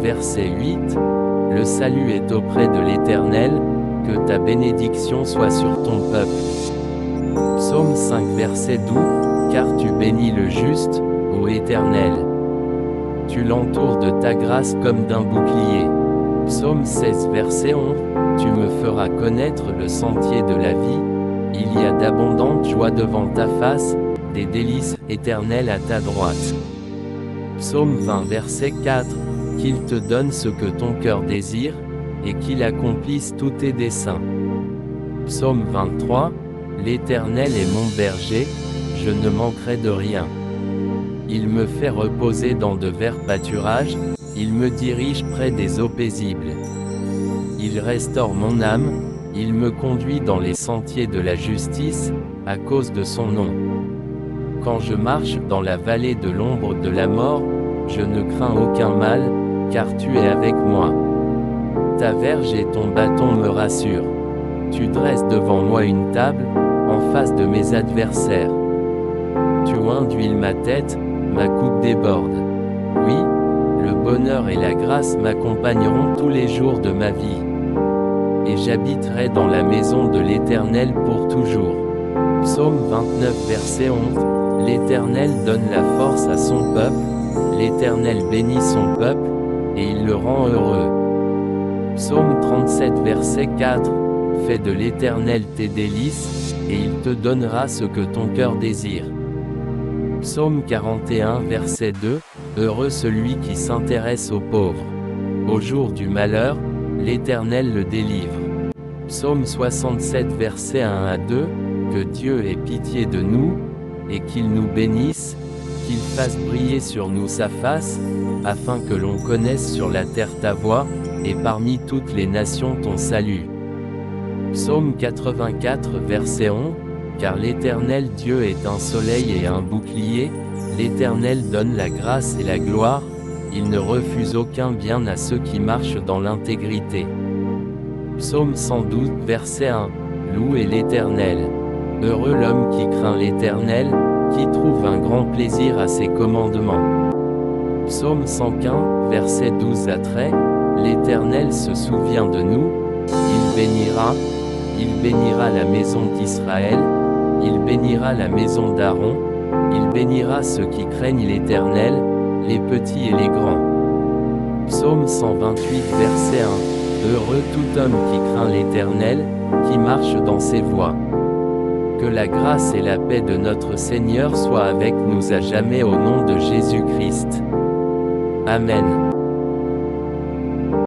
verset 8. Le salut est auprès de l'Éternel, que ta bénédiction soit sur ton peuple. Psaume 5 verset 12. Car tu bénis le juste, ô Éternel. Tu l'entoures de ta grâce comme d'un bouclier. Psaume 16 verset 11. Tu me feras connaître le sentier de la vie. Il y a d'abondantes joies devant ta face, des délices éternelles à ta droite. Psaume 20 verset 4. Qu'il te donne ce que ton cœur désire, et qu'il accomplisse tous tes desseins. Psaume 23. L'Éternel est mon berger, je ne manquerai de rien. Il me fait reposer dans de verts pâturages, il me dirige près des eaux paisibles. Il restaure mon âme, il me conduit dans les sentiers de la justice, à cause de son nom. Quand je marche dans la vallée de l'ombre de la mort, je ne crains aucun mal, car tu es avec moi. Ta verge et ton bâton me rassurent. Tu dresses devant moi une table, en face de mes adversaires. Tu oins d'huile ma tête, ma coupe déborde. Oui, le bonheur et la grâce m'accompagneront tous les jours de ma vie. Et j'habiterai dans la maison de l'Éternel pour toujours. Psaume 29 verset 11. L'Éternel donne la force à son peuple, l'Éternel bénit son peuple, et il le rend heureux. Psaume 37 verset 4. Fais de l'Éternel tes délices, et il te donnera ce que ton cœur désire. Psaume 41 verset 2. Heureux celui qui s'intéresse aux pauvres. Au jour du malheur, l'Éternel le délivre. Psaume 67 verset 1 à 2. Que Dieu ait pitié de nous, et qu'il nous bénisse, qu'il fasse briller sur nous sa face, afin que l'on connaisse sur la terre ta voie, et parmi toutes les nations ton salut. Psaume 84 verset 11. Car l'Éternel Dieu est un soleil et un bouclier, L'Éternel donne la grâce et la gloire, il ne refuse aucun bien à ceux qui marchent dans l'intégrité. Psaume 112, verset 1. Louez l'Éternel. Heureux l'homme qui craint l'Éternel, qui trouve un grand plaisir à ses commandements. Psaume 115, verset 12 à 13. L'Éternel se souvient de nous, il bénira la maison d'Israël, il bénira la maison d'Aaron, il bénira ceux qui craignent l'Éternel, les petits et les grands. Psaume 128, verset 1. Heureux tout homme qui craint l'Éternel, qui marche dans ses voies. Que la grâce et la paix de notre Seigneur soient avec nous à jamais au nom de Jésus-Christ. Amen.